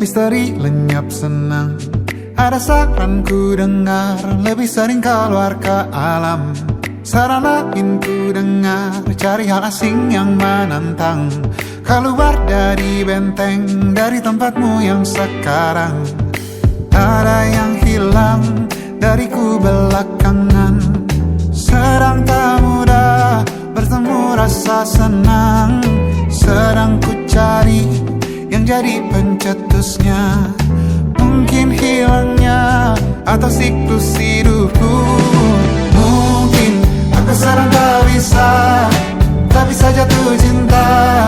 misteri lenyap senang. Ada saran ku dengar, lebih sering keluar ke alam. Saran lain ku dengar, cari hal asing yang menantang. Keluar dari benteng, dari tempatmu yang sekarang. Ada yang hilang dariku belakangan. Sedang tak mudah bertemu rasa senang. Sedang ku cari yang jadi pencetusnya. Mungkin hilangnya atau siklus hidupku. Mungkin aku sedang tak bisa jatuh cinta,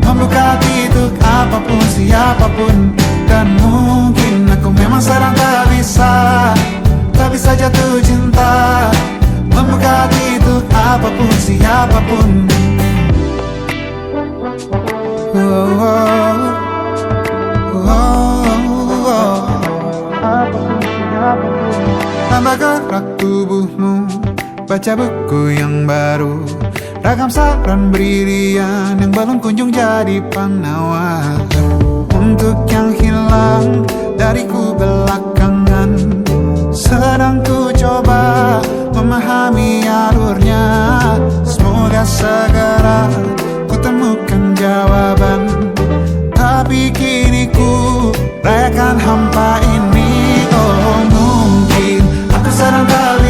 membuka hati untuk apapun, siapapun. Dan mungkin aku memang sedang tak bisa jatuh cinta, membuka hati untuk apapun, siapapun. Tambah gerak tubuhmu, baca buku yang baru, ragam saran brilian yang belum kunjung jadi penawar. Untuk yang hilang dariku belakangan, sedang ku coba memahami alurnya. Semoga segera ku temukan jawaban. Tapi kini ku rayakan hampa ini. Oh, mungkin aku sedang tak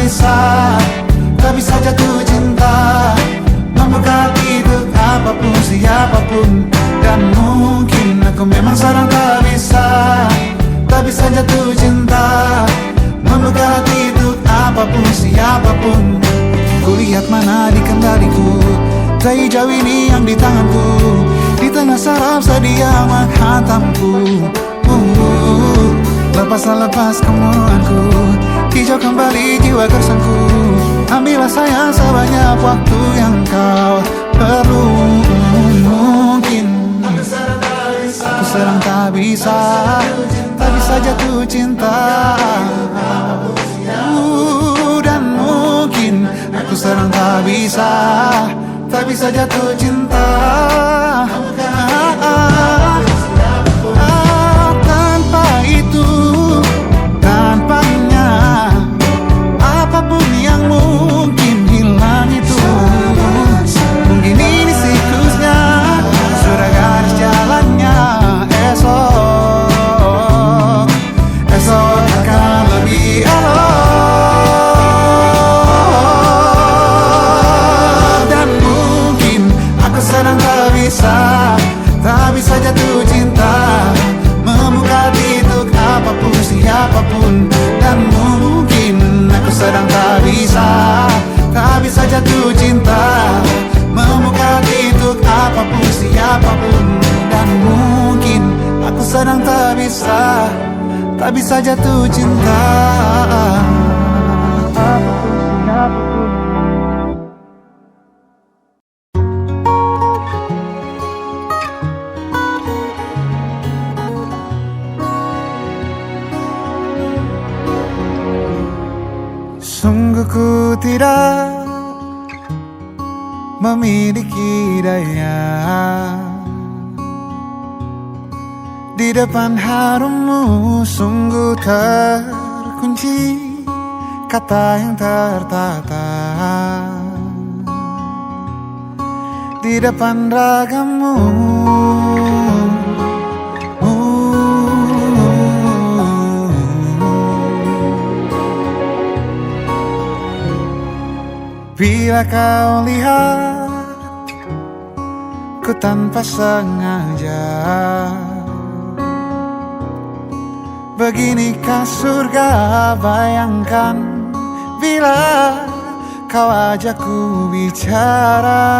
bisa jatuh cinta, membuka hati untuk apapun, siapapun. Dan mungkin aku memang sedang tak bisa jatuh cinta, membuka hati untuk apapun, siapapun. Kulihat mana di kendaliku, tai hijau ini yang di tanganku. Di tengah saraf sedia menghantamku. Lepas kemuanku, hijau kembali jiwa gersangku. Ambillah sayang sebanyak waktu yang kau perlu. Mungkin aku sedang tak bisa jatuh cinta. Dan mungkin aku sedang tak bisa jatuh cinta. Tanpa itu, tanpanya, apapun yang mungkin hilang itu. Mungkin ini siklusnya, sudah garis jalannya. Esok akan lebih elok. Dan mungkin aku sedang tak bisa jatuh cinta, membuka hati untuk apapun, siapapun. Dan mungkin aku sedang tak bisa jatuh cinta, membuka hati untuk apapun, siapapun. Dan mungkin aku sedang tak bisa jatuh cinta. Sungguh ku tidak memiliki daya di depan harummu. Sungguh terkunci kata yang tertata di depan ragammu. Bila kau lihat ku tanpa sengaja, beginikah surga? Bayangkan bila kau ajak ku bicara.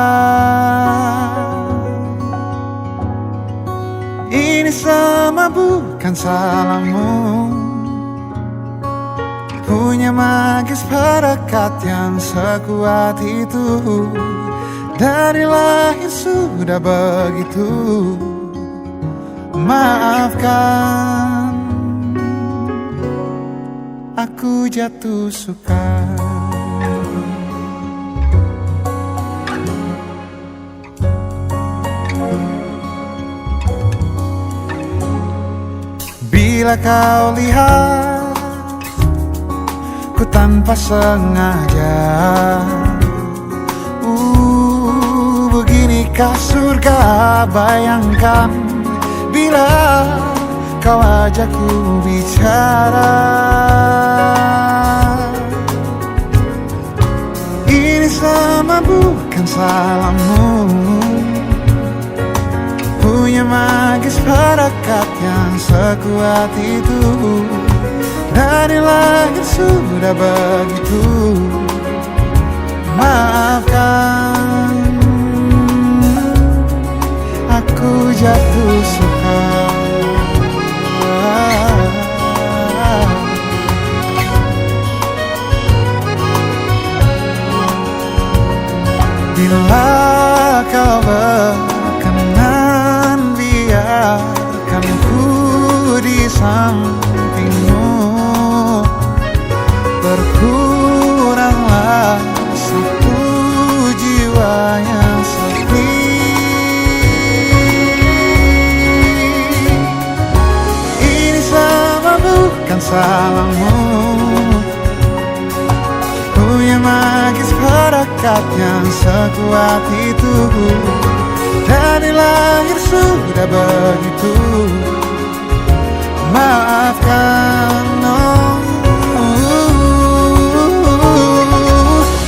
Ini semua bukan salahmu, punya magis perekat yang sekuat itu. Dari lahir sudah begitu. Maafkan, aku jatuh suka. Bila kau lihat ku tanpa sengaja, beginikah surga bayangkan bila kau ajakku bicara. Ini sama bukan salahmu, punya magis perekat yang sekuat itu. Dari lahir sudah begitu. Maafkan, aku jatuh suka. Bila kau berkenan, biarkan ku di sampingmu. Berkuranglah satu jiwa yang sepi. Ini sama bukan salahmu, punya magis perekat yang sekuat itu. Dari lahir sudah begitu. Maafkan,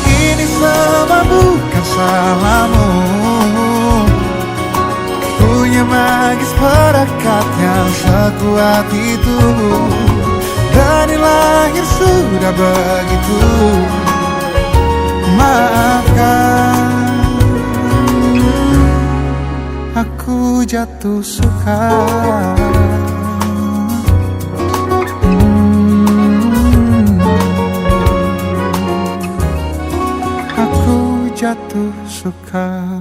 ini semua bukan salahmu, punya magis perekat yang sekuat itu. Dari lahir sudah begitu. Maafkan, aku jatuh suka. Aku jatuh suka.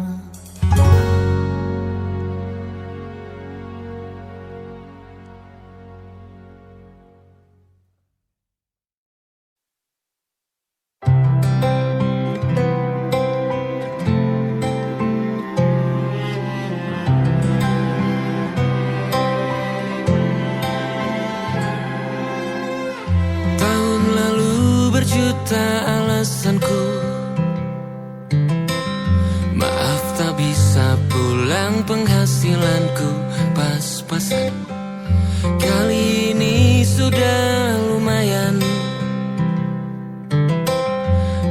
Alasanku maaf tak bisa pulang, penghasilanku pas-pasan. Kali ini sudah lumayan,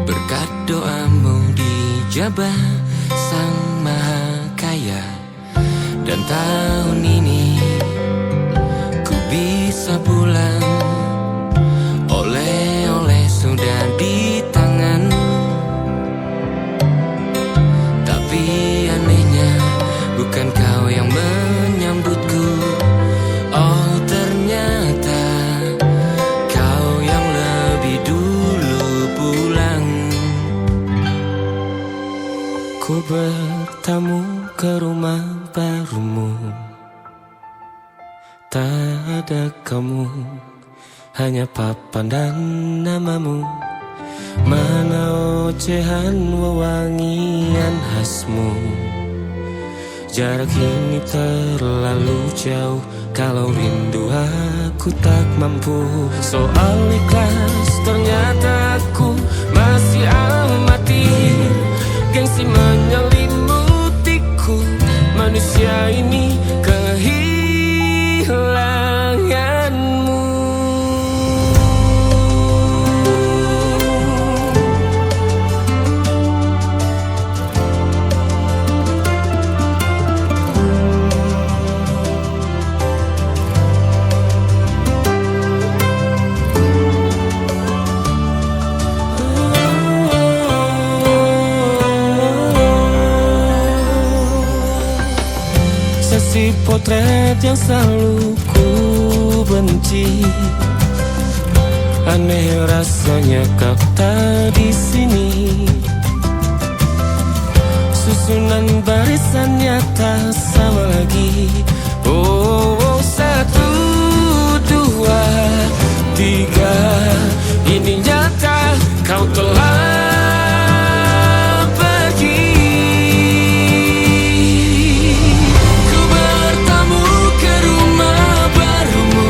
berkat doamu dijabah Sang Maha Kaya. Dan tahun ini ku bisa pulang, oleh-oleh sudah di tangan. Tapi anehnya bukan kau yang menyambutku. Oh ternyata kau yang lebih dulu pulang. Ku bertamu ke rumah barumu, tak ada kamu, hanya papan dan namamu. Mana ocehan wewangian khasmu. Jarak ini terlalu jauh, kalau rindu aku tak mampu. Soal ikhlas ternyata aku masih amati. Gengsi menyelimutiku, manusia ini kehilanganmu. Si potret yang selalu ku benci, aneh rasanya kau tak di sini. Susunan barisannya tak sama lagi. Oh, 1, 2, 3, ini nyata kau telah pergi. Ku bertamu ke rumah barumu,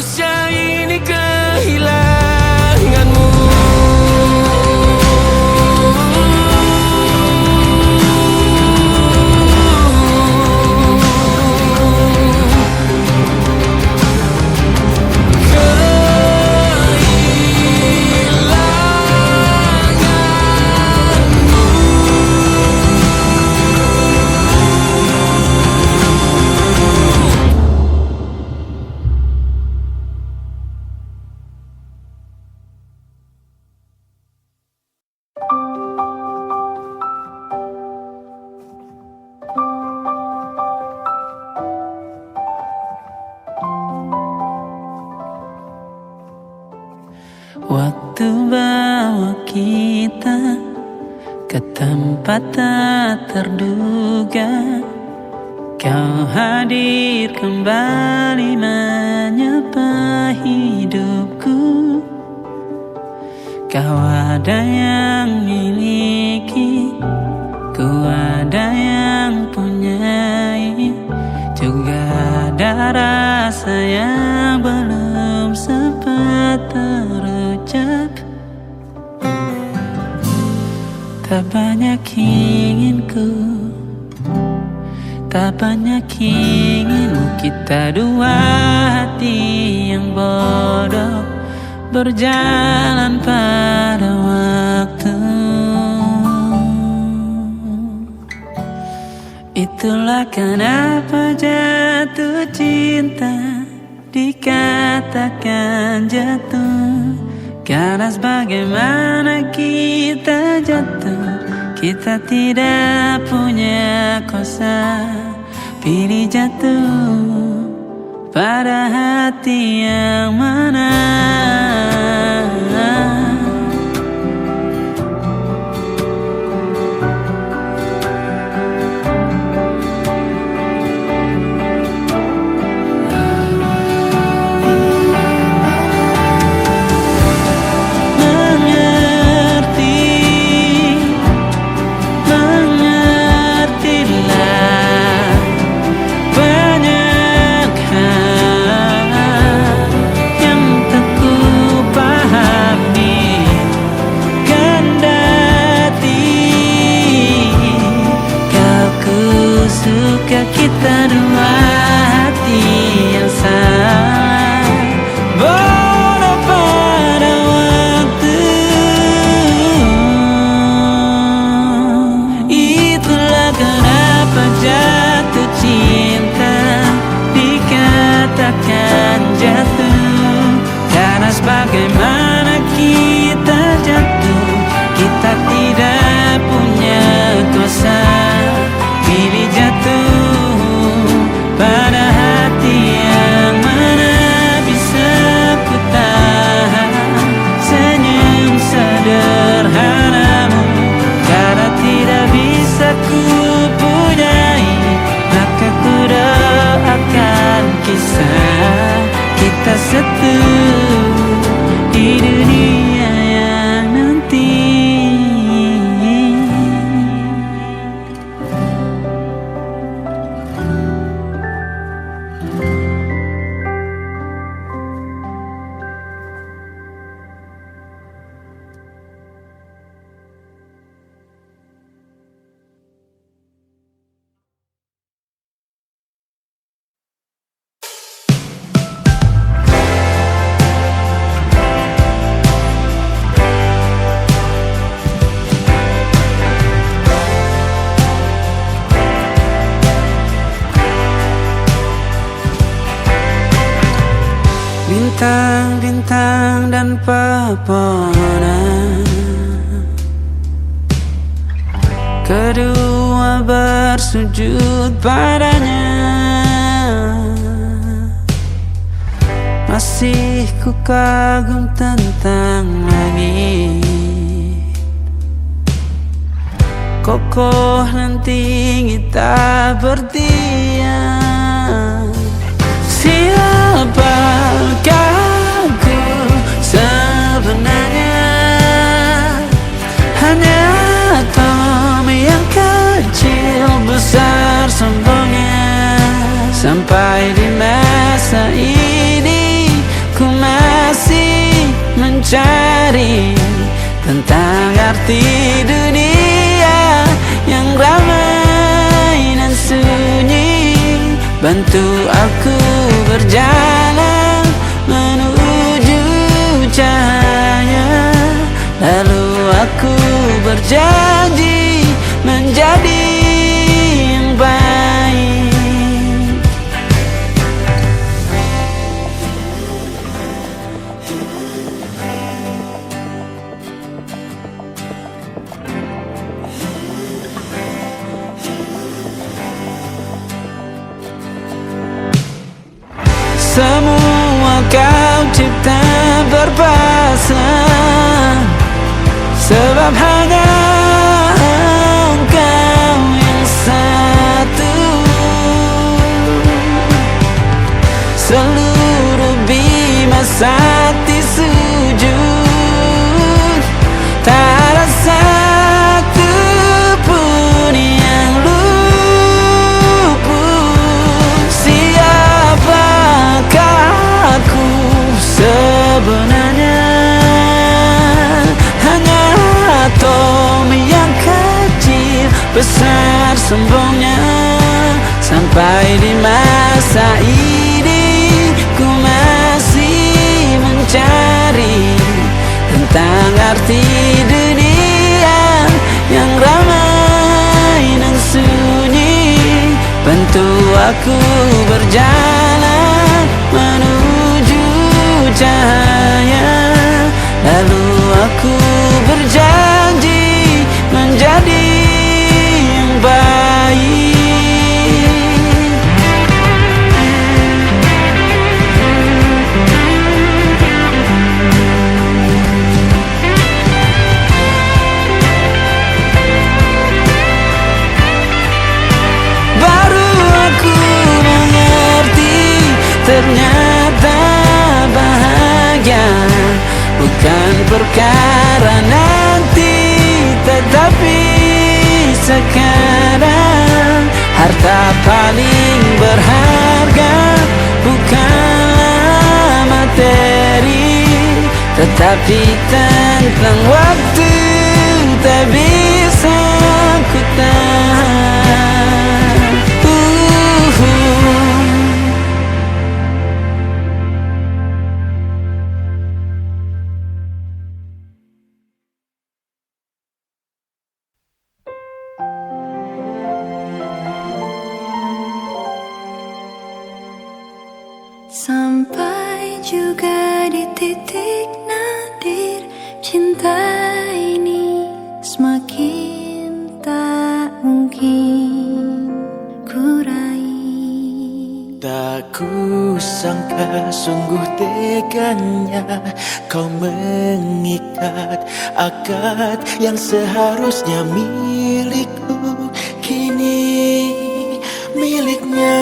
manusia ini kehilanganmu. Waktu bawa kita ke tempat tak terduga, kau hadir kembali menyapa hidupku. Kau ada yang miliki, ku ada yang punyai, juga ada rasa yang belum sempat terucap. Tak banyak inginku, tak banyak inginmu. Kita dua hati yang bodoh berjalan pada waktu. Itulah kenapa jatuh cinta dikatakan jatuh, karena sebagaimana kita jatuh, kita tidak punya kuasa. Pilih jatuh pada hati yang mana. Kita dua hati yang sama, bodoh pada waktu. Itulah kenapa jatuh cinta dikatakan jatuh, karena sebagaimana kita jatuh, kita tidak punya kuasa. Pilih jatuh pada hati yang mana. Bisa ku tahan senyum sederhanamu, karena tidak bisa ku punyai, maka ku doakan kisah kita satu di dunia yang nanti. Bintang-bintang dan pepohonan, kedua bersujud padanya. Masih ku kagum tentang langit, kokoh dan tinggi tak berdiam. Siapakah ku sebenarnya? Hanya atom yang kecil besar sombongnya. Sampai di masa ini mencari tentang arti dunia yang ramai dan sunyi. Bantu aku berjalan menuju cahaya, lalu aku berjanji menjadi yang baik. Semua kau cipta berpasang, sebab hanya Engkau yang satu. Seluruh bima sakti sujud, tak ada satu pun yang luput. Siapakah aku sebenarnya? Hanya atom yang kecil, besar sombongnya. Sampai di masa ini ku masih mencari tentang arti dunia yang ramai dan sunyi. Bantu aku berjalan menuju cahaya, lalu aku berjanji menjadi yang baik. Baru aku mengerti, ternyata bahagia bukan perkara nanti, tetapi sekarang. Harta paling berharga bukanlah materi, tetapi tentang waktu tak bisa ku tahan. Sampai juga di titik nadir, cinta ini semakin tak mungkin ku raih. Tak kusangka sungguh teganya kau mengikat akad yang seharusnya milikku, kini miliknya.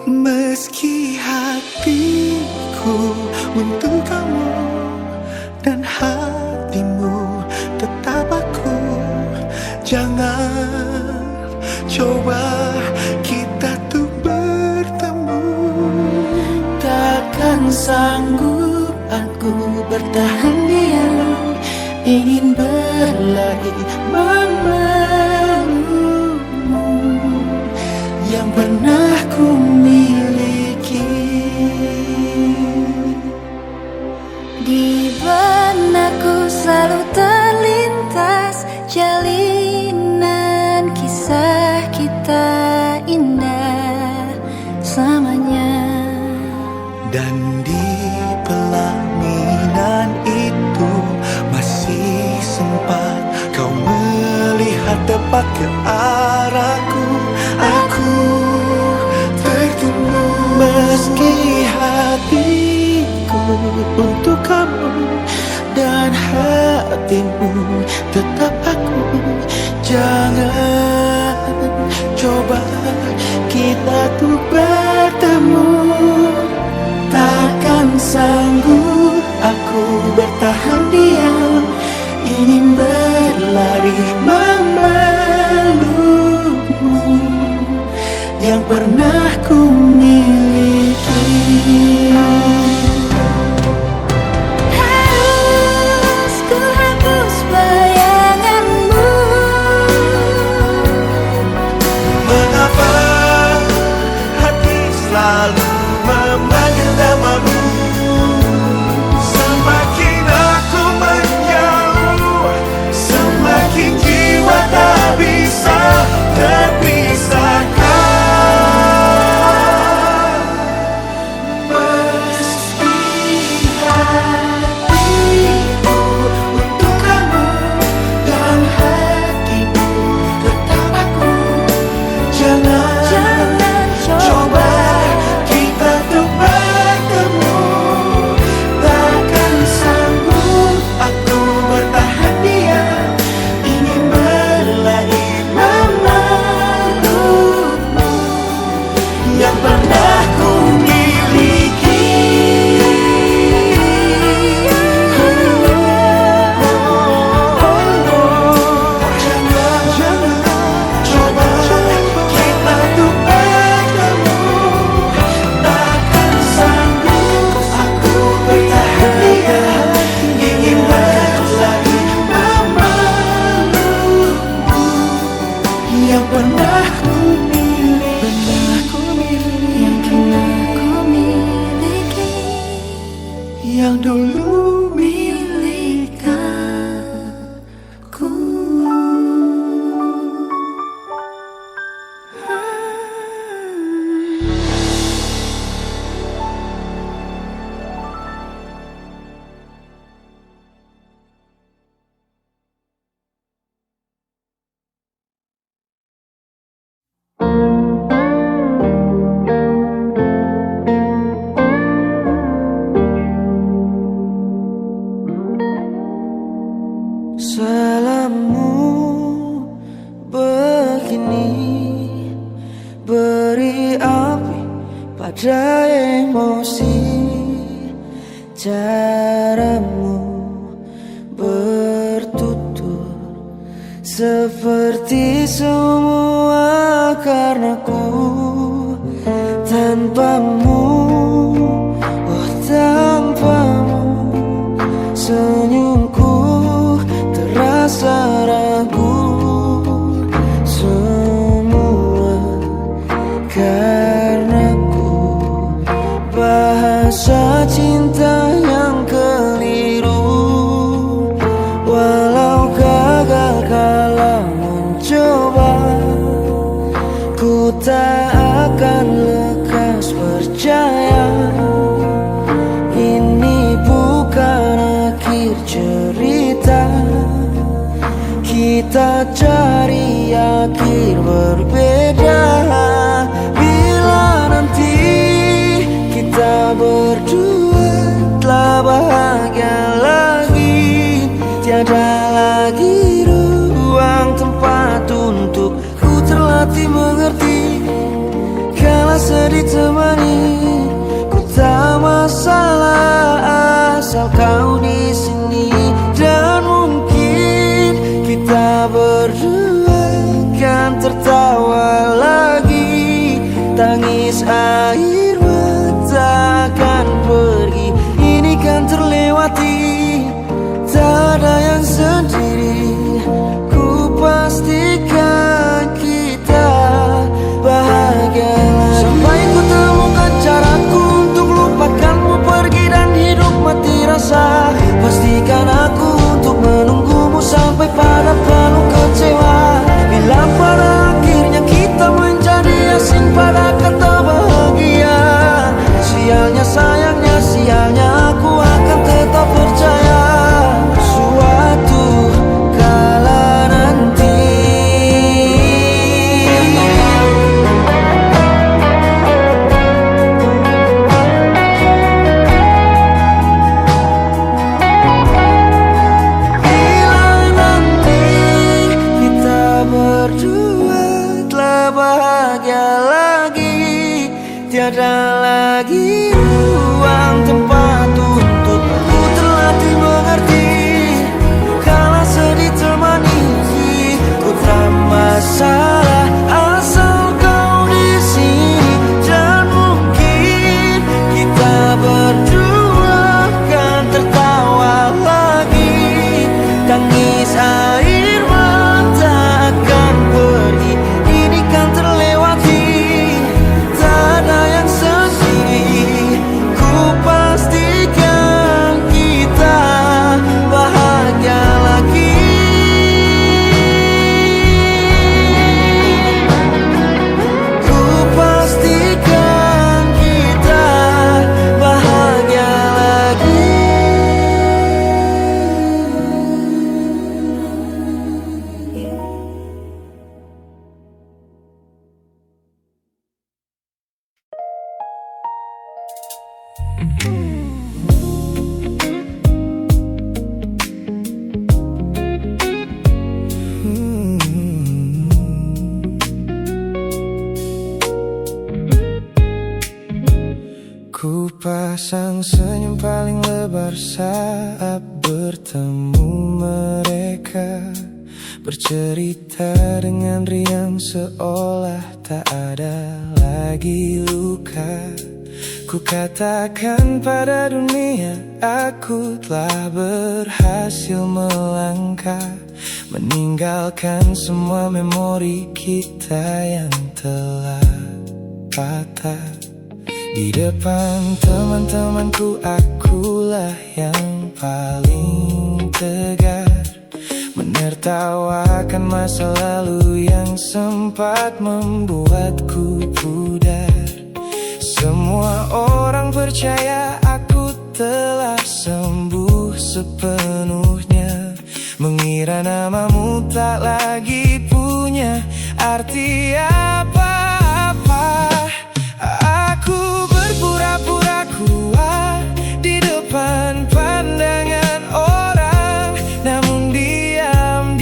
Meski hatiku untuk kamu dan hatimu tetap aku, jangan coba kita tuh bertemu. Takkan sanggup aku bertahan diam, ingin berlari memelukmu yang pernah ku miliki. Di benakku selalu terlintas jalinan kisah kita indah selamanya. Dan di pelaminan itu masih sempat kau melihat tepat ke arahku. Aku tertunduk Meski hatiku untuk kamu dan hatimu tetap aku, jangan coba kita tuh bertemu. Takkan sanggup aku bertahan diam, ingin berlari memelukmu yang pernah ku miliki. caramu begini, beri api pada emosi. Caramu bertutur seperti semua karenaku. Tanpamu, oh tanpamu, senyumku terasa ragu. Semua karenaku, bahasa cinta yang keliru. Walau gagal kalau mencoba, ku tak akan lekas percaya. Ini bukan akhir cerita, kita cari akhir berbeda. Bila nanti kita berdua telah bahagia lagi, tiada lagi ruang tempat untuk ku terlatih mengerti. Kala sedih temani, ku tak masalah asal kau di sini. Dan mungkin kita berdua kan tertawa lagi, tangis air mata akan pergi. Ini kan terlewati, tak ada yang sendiri. Ku pastikan kita bahagia lagi. Sampai ku temukan caraku untuk lupakanmu pergi dan hidup mati rasa. Pastikan aku untuk menunggumu sampai pada penuh kecewa. Bila pada akhirnya kita menjadi asing pada kata bahagia, sialnya sayangnya sialnya aku akan tetap percaya. Suatu kala nanti berdua telah bahagia lagi, tiada lagi ruang tempat untuk ku terlatih mengerti. Kala sedih temani, ku tak masalah asal kau di sini. Dan mungkin kita berdua kan tertawa lagi, tangis air mata akan pergi. Ini kan terlewati, tak ada yang sendiri. Ku pastikan kita bahagia lagi. Ku pastikan kita bahagia lagi. Ku pasang senyum paling lebar saat bertemu mereka, bercerita dengan riang seolah tak ada lagi luka. Ku katakan pada dunia aku telah berhasil melangkah, meninggalkan semua memori kita yang telah patah. Di depan teman-temanku akulah yang paling tegar, menertawakan masa lalu yang sempat membuatku pudar. Semua orang percaya aku telah sembuh sepenuhnya, mengira namamu tak lagi punya arti apa-apa. Aku berpura-pura kuat di depan pandangan orang, namun diam-diam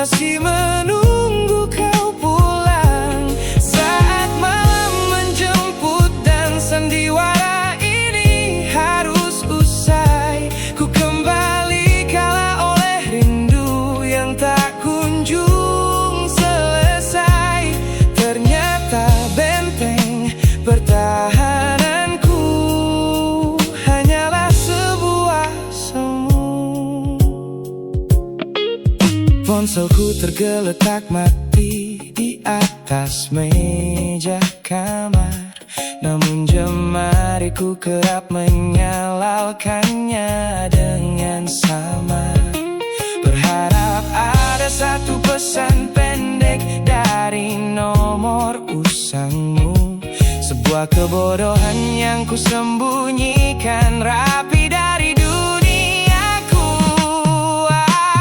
masih menunggu kau pulang. Saat malam menjemput dan sandiwara ini harus usai, ku kembali kala oleh rindu yang tak kunjung selesai. Ternyata benteng pertahananku hanyalah sebuah semu. Ponselku tergeletak mati di atas meja kamar, namun jemariku kerap menyalakannya dengan samar. Berharap ada satu pesan pendek dari nomor usangmu, sebuah kebodohan yang ku sembunyikan rapi dari duniaku.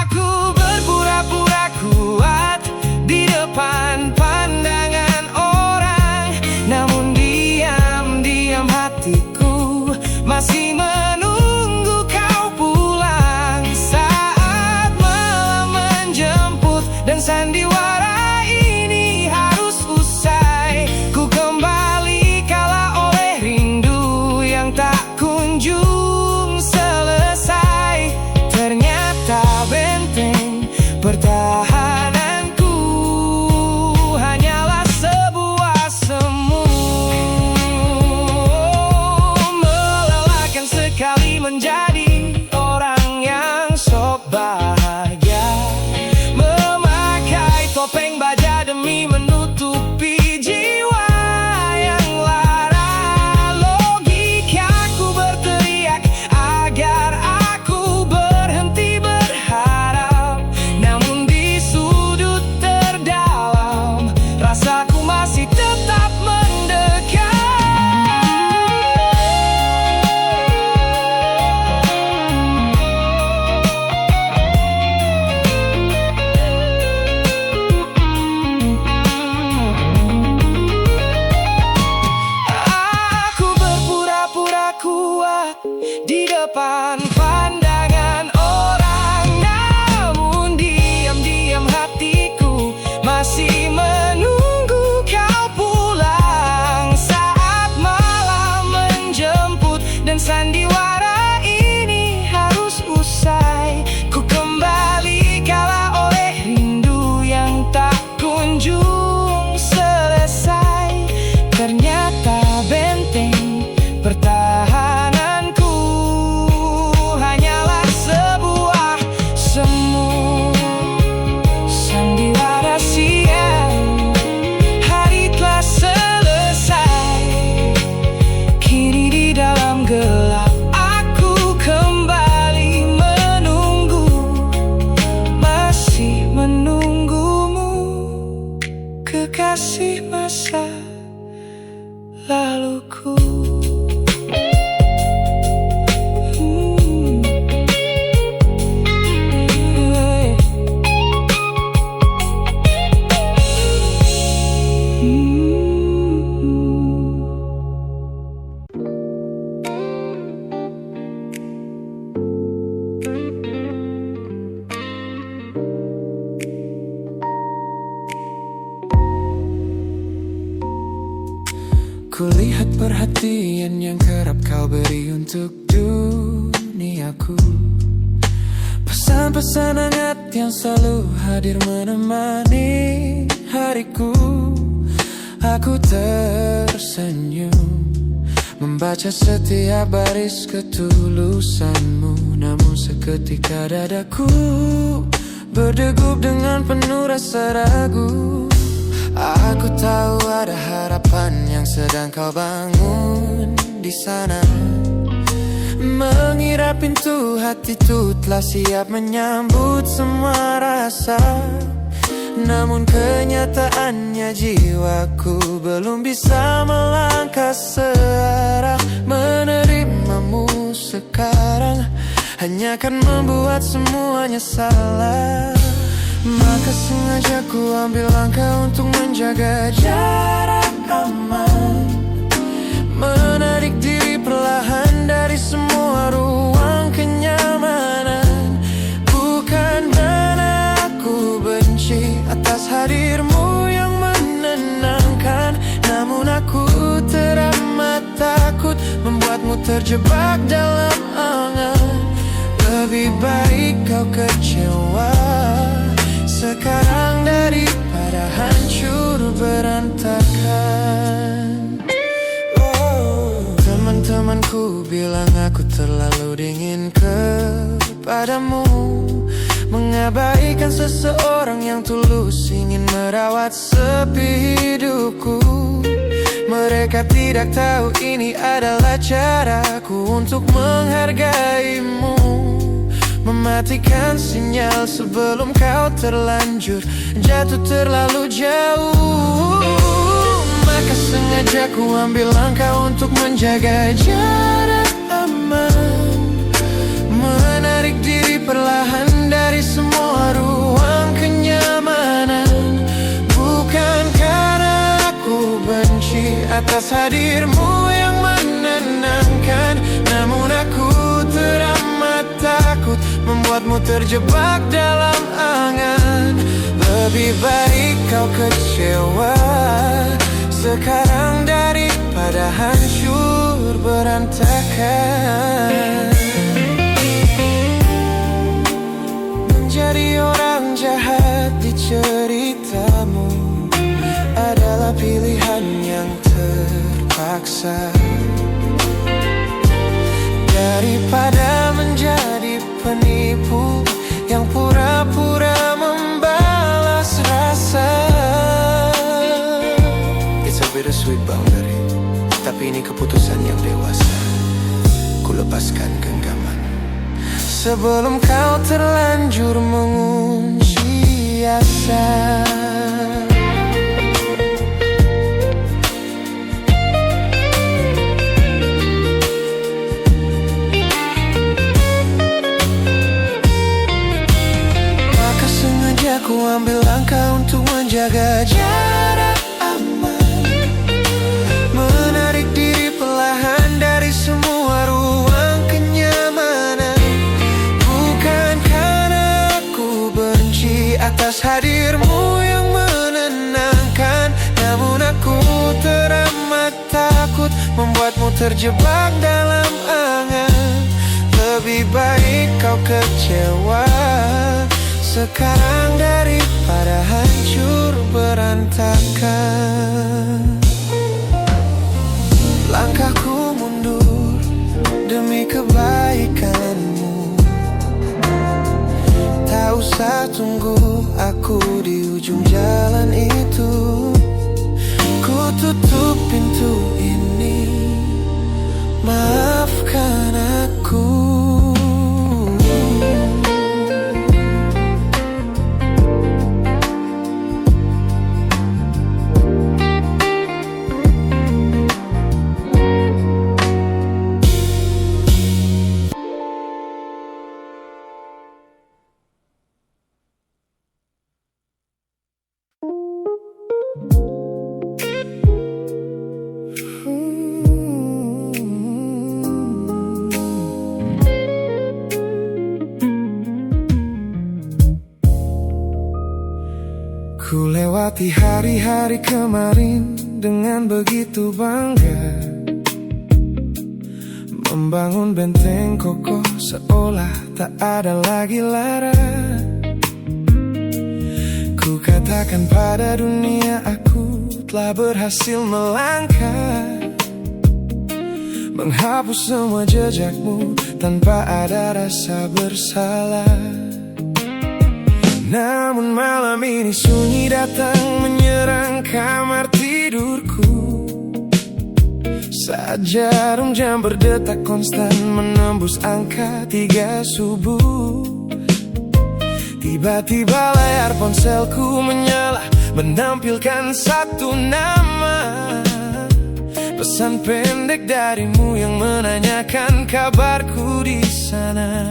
Aku berpura-pura kuat di depan pandangan orang, namun diam-diam hatiku masih menunggu kau pulang. Saat malam menjemput dan sandiwara ini harus usai, ku kembali kala oleh rindu yang tak kunjung selesai. Ternyata benteng pertahananku hanyalah sebuah semu. Melelahkan sekali menjadi orang yang sok bahagia, memakai topeng baja demi menutupi jiwa yang lara. Logikaku berteriak agar aku berhenti berharap, namun di sudut terdalam rasaku masih tetap mendekat. Aku berpura-pura kuat di depan pandangan orang, namun diam-diam hatiku masih menunggu kau pulang. Saat malam menjemput dan sandiwara ini harus usai, ku kembali kala oleh rindu yang tak kunjung selesai. Ternyata benteng pertahananku hanyalah sebuah semu. Sandiwara siang, hari telah selesai. Kini di dalam gelap aku kembali menunggu, masih menunggumu, kekasih masa laluku. Kulihat perhatian yang kerap kau beri untuk duniaku, pesan-pesan hangat yang selalu hadir menemani hariku. Aku tersenyum membaca setiap baris ketulusanmu, namun seketika dadaku berdegup dengan penuh rasa ragu. Aku tahu ada harapan yang sedang kau bangun di sana. Mengira pintu hati itu telah siap menyambut semua rasa, namun kenyataannya jiwaku belum bisa melangkah searah. Menerimamu sekarang hanya akan membuat semuanya salah. Maka sengaja ku ambil langkah untuk menjaga jarak aman, menarik diri perlahan dari semua ruang kenyamanan. Bukan karena aku benci hadirmu yang menenangkan. Namun aku teramat takut membuatmu terjebak dalam angan. Lebih baik kau kecewa sekarang daripada hancur berantakan. Teman-temanku bilang aku terlalu dingin kepadamu, mengabaikan seseorang yang tulus ingin merawat sepi hidupku. Mereka tidak tahu ini adalah caraku untuk menghargaimu, mematikan sinyal sebelum kau terlanjur jatuh terlalu jauh. Maka sengaja ku ambil langkah untuk menjaga jarak aman, menarik diri perlahan dari semua ruang kenyamanan. Bukan karena aku benci atas hadirmu yang menenangkan, namun aku teramat takut membuatmu terjebak dalam angan. Lebih baik kau kecewa sekarang daripada hancur berantakan. Menjadi orang jahat di ceritamu adalah pilihan yang terpaksa, daripada menjadi penipu yang pura-pura membalas rasa. It's a bittersweet boundary, tapi ini keputusan yang dewasa. Ku lepaskan genggaman sebelum kau terlanjur mengunci asa. Ku ambil langkah untuk menjaga jarak aman, menarik diri perlahan dari semua ruang kenyamanan. Bukan karena aku benci atas hadirmu yang menenangkan, namun aku teramat takut membuatmu terjebak dalam angan. Lebih baik kau kecewa sekarang daripada hancur berantakan. Langkahku mundur demi kebaikanmu. Tak usah tunggu aku di ujung jalan itu. Ku tutup pintu ini, maafkan aku. Ku lewati hari-hari kemarin dengan begitu bangga, membangun benteng kokoh seolah tak ada lagi lara. Ku katakan pada dunia aku telah berhasil melangkah, menghapus semua jejakmu tanpa ada rasa bersalah. Namun malam ini sunyi datang menyerang kamar tidurku. Saat jarum jam berdetak konstan menembus angka 3 subuh. Tiba-tiba layar ponselku menyala, menampilkan satu nama. Pesan pendek darimu yang menanyakan kabarku di sana.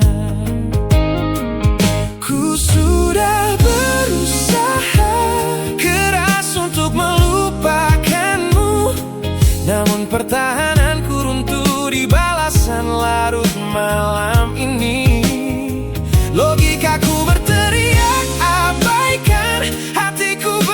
Ku sudah berusaha keras untuk melupakanmu, namun pertahananku runtuh di balasan larut malam ini. Logikaku berteriak abaikan, hatiku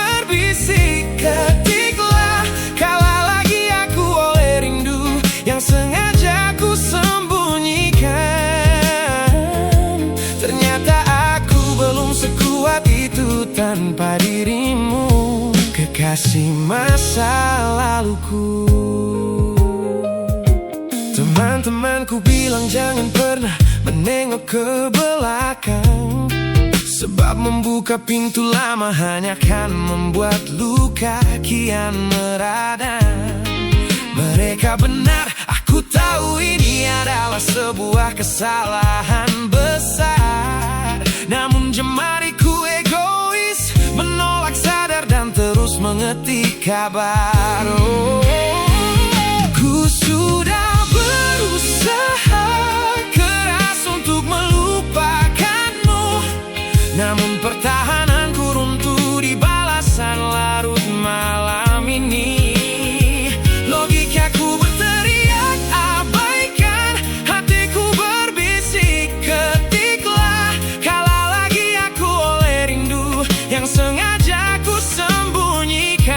tanpa dirimu, kekasih masa laluku. Teman-temanku bilang jangan pernah menengok ke belakang, sebab membuka pintu lama hanya akan membuat luka kian meradang. Mereka benar, aku tahu ini adalah sebuah kesalahan besar. Namun jemariku egois, menolak sadar dan terus mengetik kabar. Ku sudah berusaha keras untuk melupakanmu, namun pertahananku runtuh di balasan larut malam ini. Logikaku berteriak abaikan, hatiku berbisik ketiklah. Kalah lagi aku oleh rindu yang sengaja ku sembunyikan.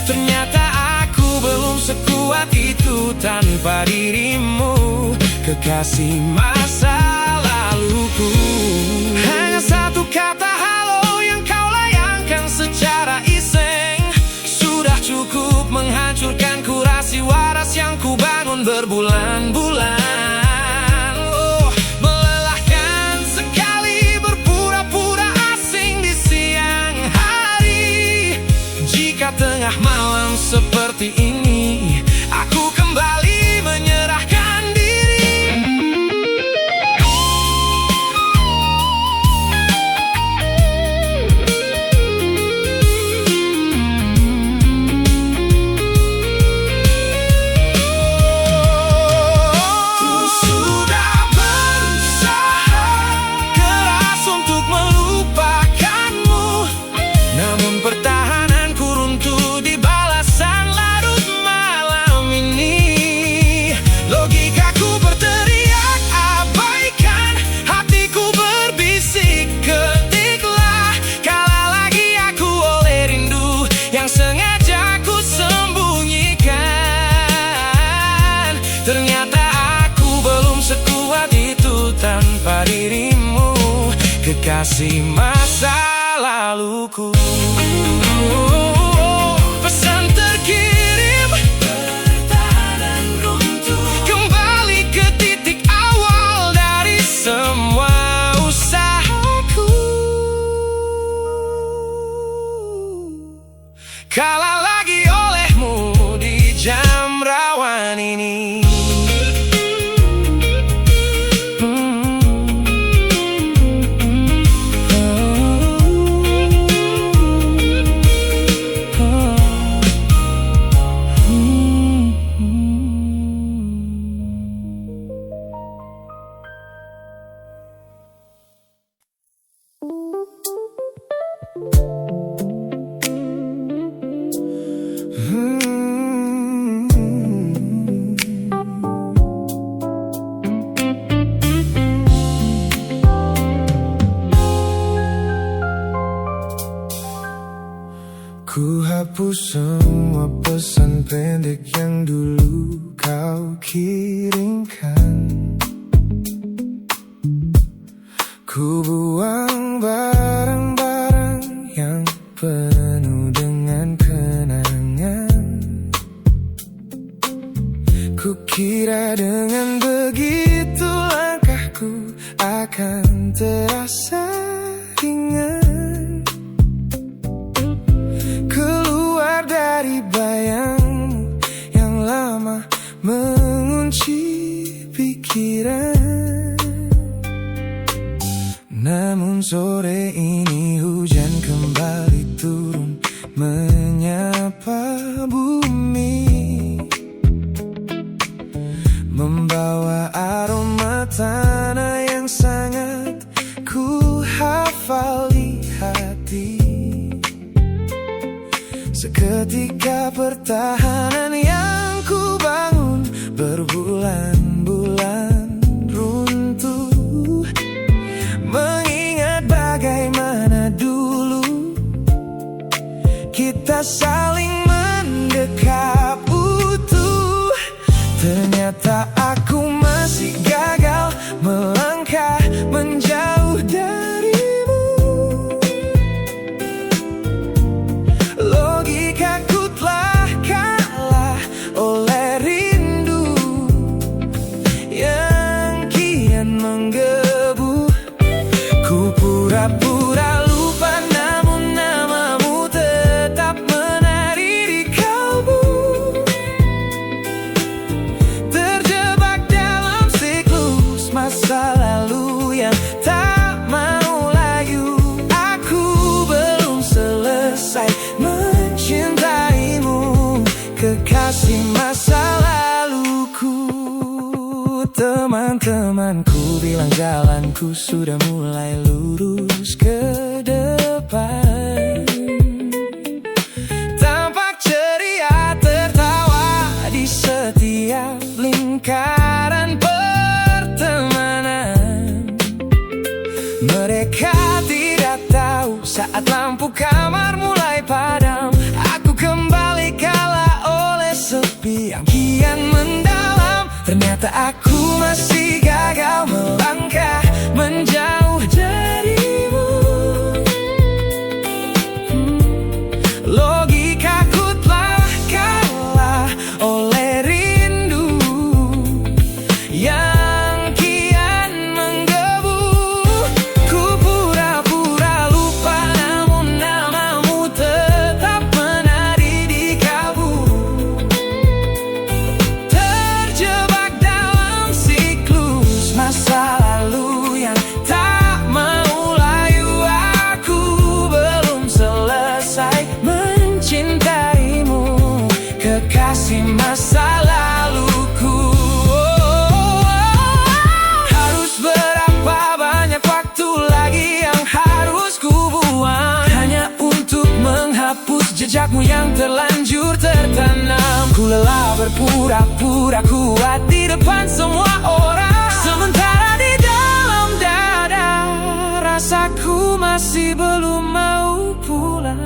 Ternyata aku belum sekuat itu tanpa dirimu, kekasih masa laluku. Hanya satu kata halo yang kau layangkan secara iseng sudah cukup menghancurkan kurasi waras yang ku bangun berbulan-bulan. Melelahkan sekali berpura-pura asing di siang hari. Jika tengah malam seperti ini aku kembali menyerahkan diri. Sudah berusaha keras untuk melupakanmu, namun pertahananku runtuh di balasan larut malam ini. Logikaku berteriak abaikan, hatiku berbisik ketiklah. Kalah lagi aku oleh rindu yang sengaja ku sembunyikan. Ternyata aku belum sekuat itu tanpa dirimu, kekasih masa laluku. Pesan terkirim, pertahanan runtuh, kembali ke titik awal dari semua usahaku. Kalah lagi olehmu di jam rawan ini. Ku hapus semua pesan pendek yang dulu kau kirimkan. Ku buang barang-barang yang penuh dengan kenangan. Ku kira dengan begitu langkahku akan terasa ringan, keluar dari bayangmu yang lama mengunci pikiran. Namun sore ini hujan kembali turun menyapa bumi, membawa aroma tanah yang sangat ku hafal di hati. Seketika pertahanan yang ku bangun berbulan-bulan runtuh. Mengingat bagaimana dulu kita saling mendekap utuh. Ternyata aku masih gagal melangkah menjauh darimu. bilang jalanku sudah mulai lurus ke depan. Tampak ceria tertawa di setiap lingkaran pertemanan. Mereka tidak tahu saat lampu kamar mulai padam, aku kembali kalah oleh sepi yang kian mendalam. Ternyata aku masih gagal melangkah menjauh darimu. Logikaku telah kalah oleh rindu yang kian menggebu. Ku pura-pura lupa, namun namamu tetap menari di kalbu. Terjebak dalam siklus masa lalu yang tak mau layu. Aku belum selesai mencintaimu, kekasih masa laluku. Harus berapa banyak waktu lagi yang harus ku buang hanya untuk menghapus jejakmu yang terlanjur tertanam. Ku lelah berpura-pura kuat di depan semua orang, sementara di dalam dada rasaku masih belum mau pulang.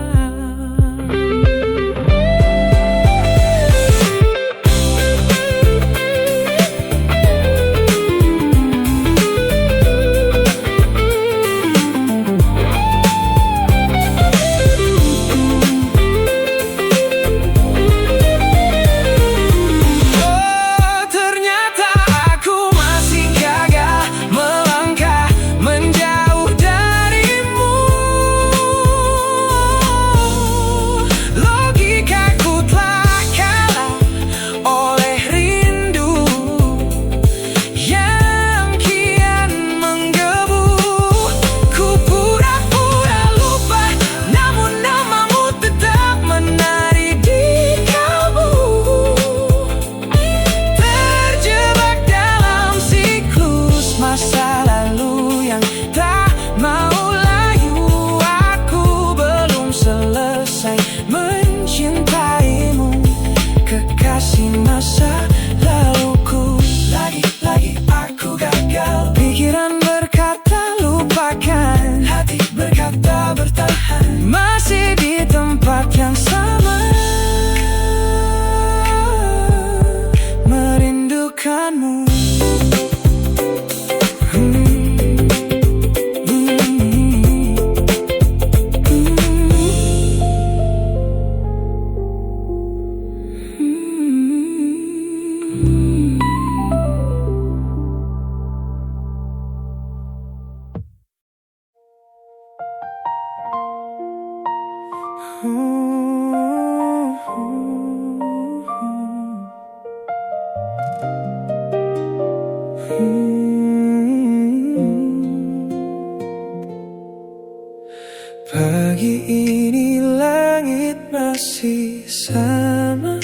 Ternyata aku masih gagal melangkah menjauh darimu. Logikaku telah kalah oleh rindu yang kian menggebu. Ku pura-pura lupa, namun namamu tetap menari di kalbu. Terjebak dalam siklus masa lalu yang tak mau layu. Aku belum selesai mencintaimu, kekasih masa laluku. Lagi-lagi aku gagal. Pikiran berkata lupakan, hati berkata bertahan, masih di tempat yang sama, merindukanmu. Pagi ini langit masih sama,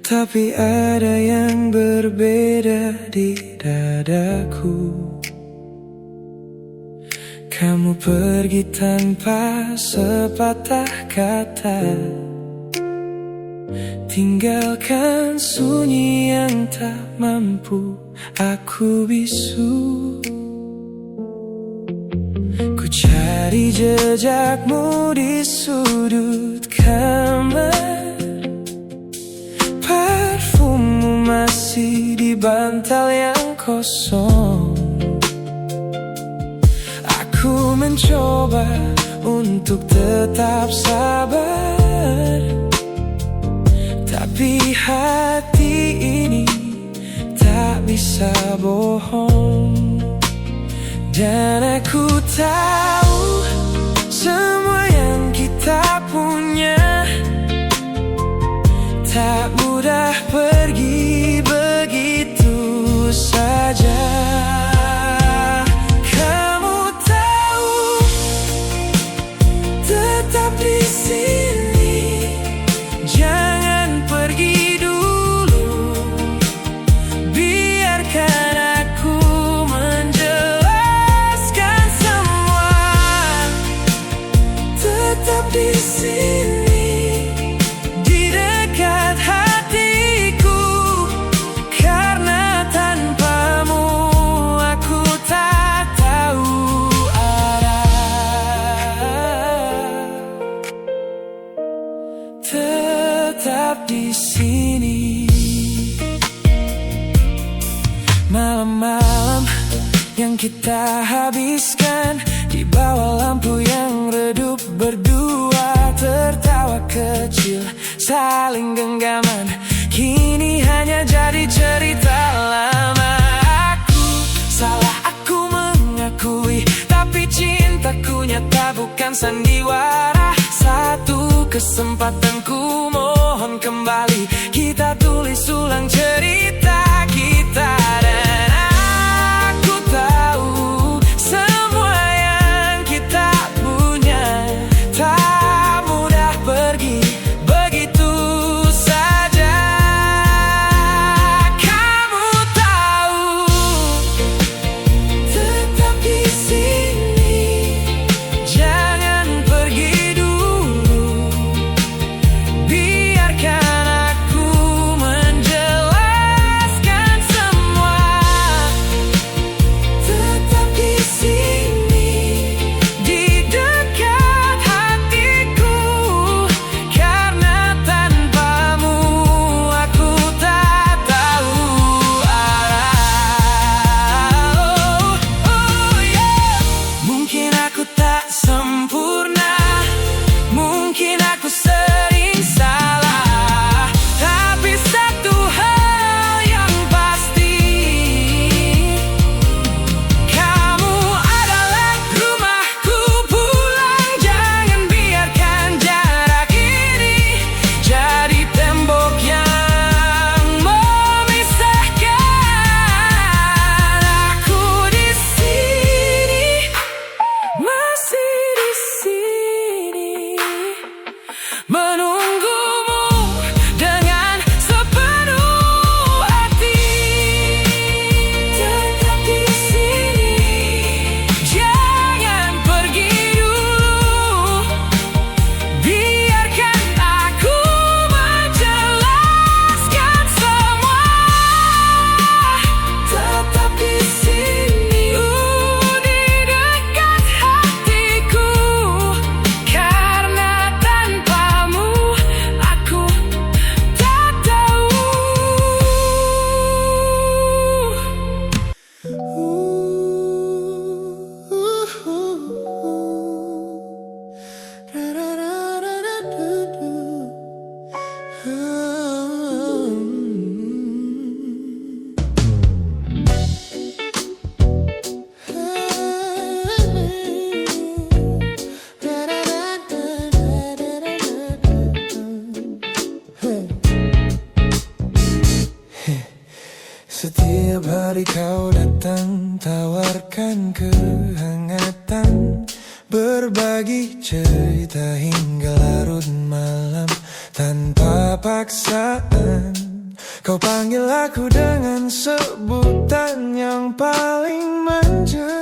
tapi ada yang berbeda di dadaku. Kamu pergi tanpa sepatah kata, tinggalkan sunyi yang tak mampu aku bisu. Ku cari jejakmu di sudut kamar, parfummu masih di bantal yang kosong. Aku mencoba untuk tetap sabar, tapi hati ini tak bisa bohong. Dan aku tahu semua yang kita punya tak mudah pergi begitu saja. Kamu tahu, tetap di sini, jangan pergi dulu, biarkan aku kita habiskan di bawah lampu yang redup, berdua tertawa kecil, saling genggaman. Kini hanya jadi cerita lama. Aku salah, aku mengakui, tapi cintaku nyata bukan sandiwara. Satu kesempatan ku mohon kembali, kita tulis ulang cerita kita. Dan aku tahu semua yang kita punya tak mudah pergi begitu saja. Kamu tahu, tetap di sini, jangan pergi dulu. Biarkan aku menjelaskan semua. Tetap di sini, di dekat hatiku, karena tanpamu aku tak tahu arah. Mungkin aku tak sempurna, mungkin aku sering salah, tapi satu hal yang pasti, kamu adalah rumahku pulang. Jangan biarkan jarak ini jadi tembok yang memisahkan. Aku di sini, masih di sini, menunggumu dengan sepenuh hati. Tetap di sini, jangan pergi dulu. Biarkan aku menjelaskan semua. Tetap di sini, di dekat hatiku, karena tanpamu aku tak tahu. Setiap hari kau datang, tawarkan kehangatan, berbagi cerita hingga larut malam tanpa paksaan. Kau panggil aku dengan sebutan yang paling manja,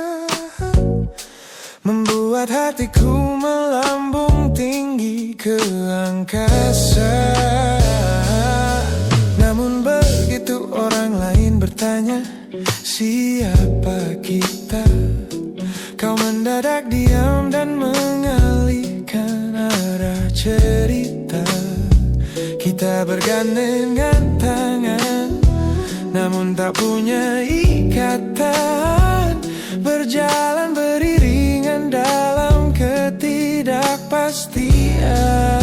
membuat hatiku melambung tinggi ke angkasa. Namun begitu orang lain bertanya, siapa kita? Kau mendadak diam dan mengalihkan arah cerita. Kita bergandengan tangan, namun tak punya ikatan, berjalan beriringan dalam ketidakpastian.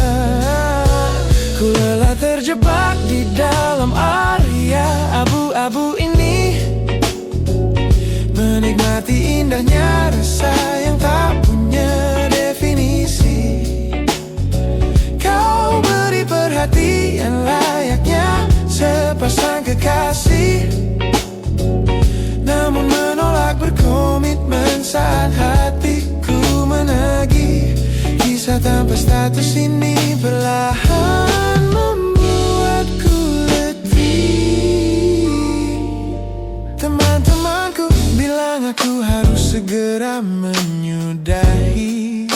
Ku lelah terjebak di dalam area abu-abu ini, menikmati indahnya rasa yang tak punya definisi. Kau beri perhatian layaknya sepasang kekasih, namun menolak berkomitmen saat hatiku menagih. Kisah tanpa status ini perlahan membuatku letih. Teman-temanku bilang aku harus segera menyudahi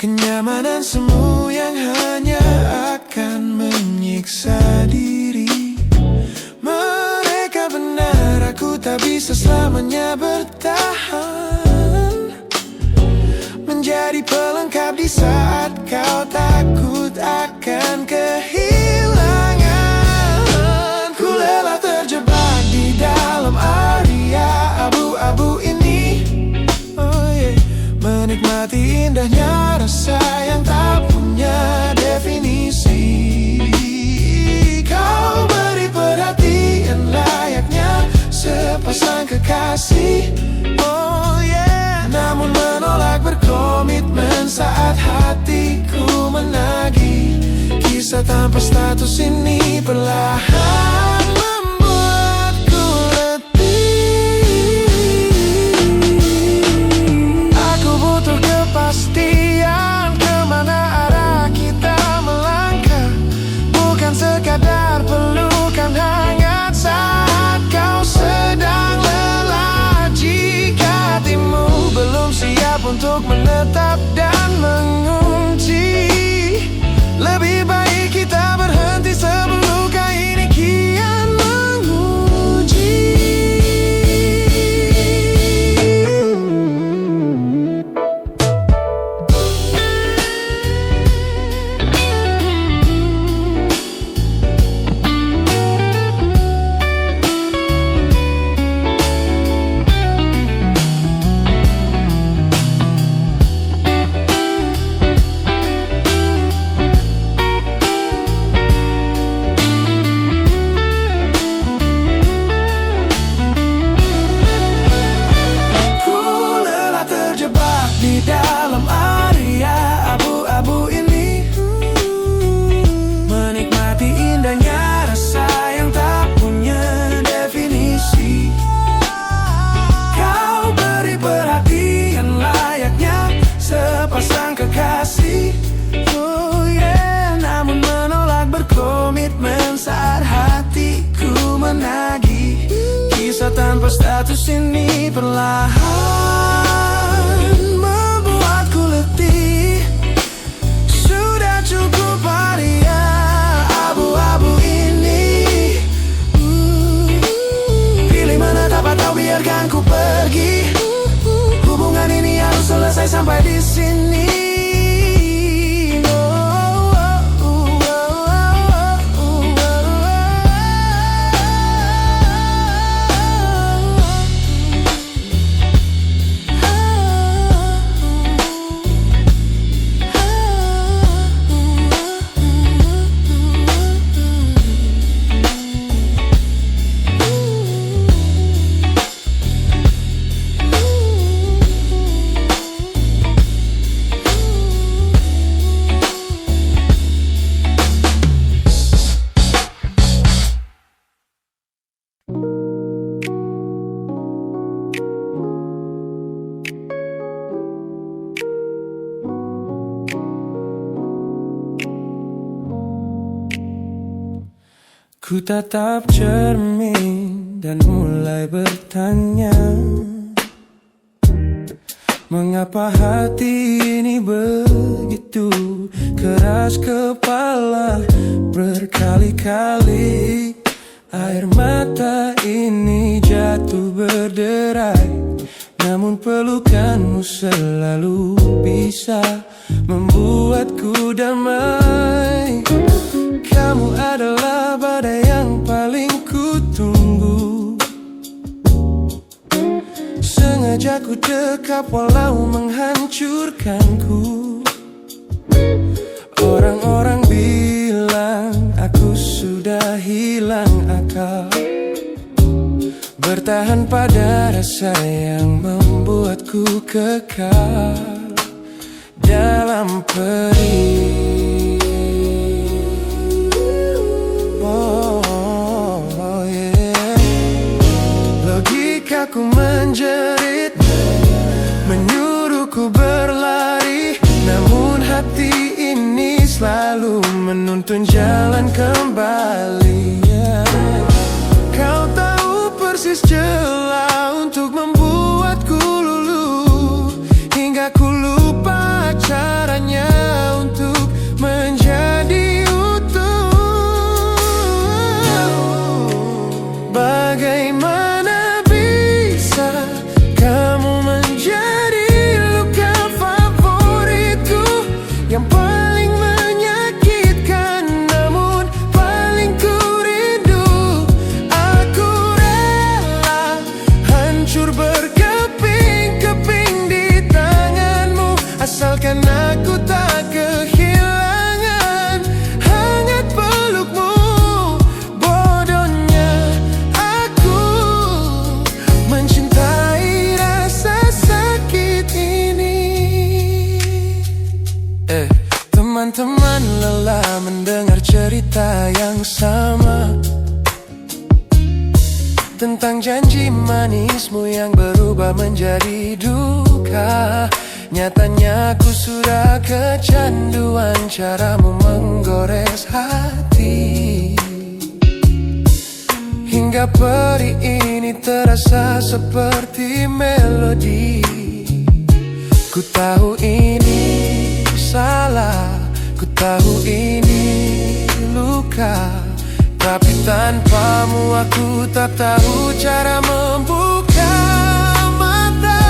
kenyamanan semu yang hanya akan menyiksa diri. Mereka benar, aku tak bisa selamanya bertahan, menjadi pelengkap di saat kau takut akan kehilangan. Ku lelah terjebak di dalam area abu-abu indahnya rasa yang tak punya definisi. Kau beri perhatian layaknya sepasang kekasih. Oh yeah. Namun menolak berkomitmen saat hatiku menagih. Kisah tanpa status ini perlahan membuatku letih. Aku butuh kepastian kemana arah kita melangkah. Bukan sekadar pelukan hangat saat kau sedang lelah. Jika hatimu belum siap untuk menetap dan mengunci, lebih baik kita berhenti sebelum luka ini kian menguji. Di dalam area abu-abu ini, menikmati indahnya rasa yang tak punya definisi. Kau beri perhatian layaknya sepasang kekasih. Oh yeah. Namun menolak berkomitmen saat hatiku menagih. Kisah tanpa status ini perlahan sudah cukup area abu-abu ini. Pilih mana dapat tahu, biarkan ku pergi. Hubungan ini harus selesai sampai di sini. Ku tatap cermin dan mulai bertanya, mengapa hati ini begitu keras kepala. Berkali-kali air mata ini jatuh berderai, namun pelukanmu selalu bisa membuatku damai. Kamu adalah badai yang paling ku tunggu. Sengaja ku dekap walau menghancurkanku. Orang-orang bilang aku sudah hilang akal, bertahan pada rasa yang membuatku kekal dalam perih. Logikaku menjerit, menyuruhku berlari, namun hati ini selalu menuntun jalan kembali. Kau tahu persis celah untuk membuatku luluh, hingga ku lupa caranya untuk menjadi utuh. Bagaimana bisa kamu menjadi luka favoritku yang paling menyakitkan, namun sama, tentang janji manismu yang berubah menjadi duka. Nyatanya aku sudah kecanduan caramu menggores hati, hingga perih ini terasa seperti melodi. Ku tahu ini salah, ku tahu ini luka, tapi tanpamu aku tak tahu cara membuka mata.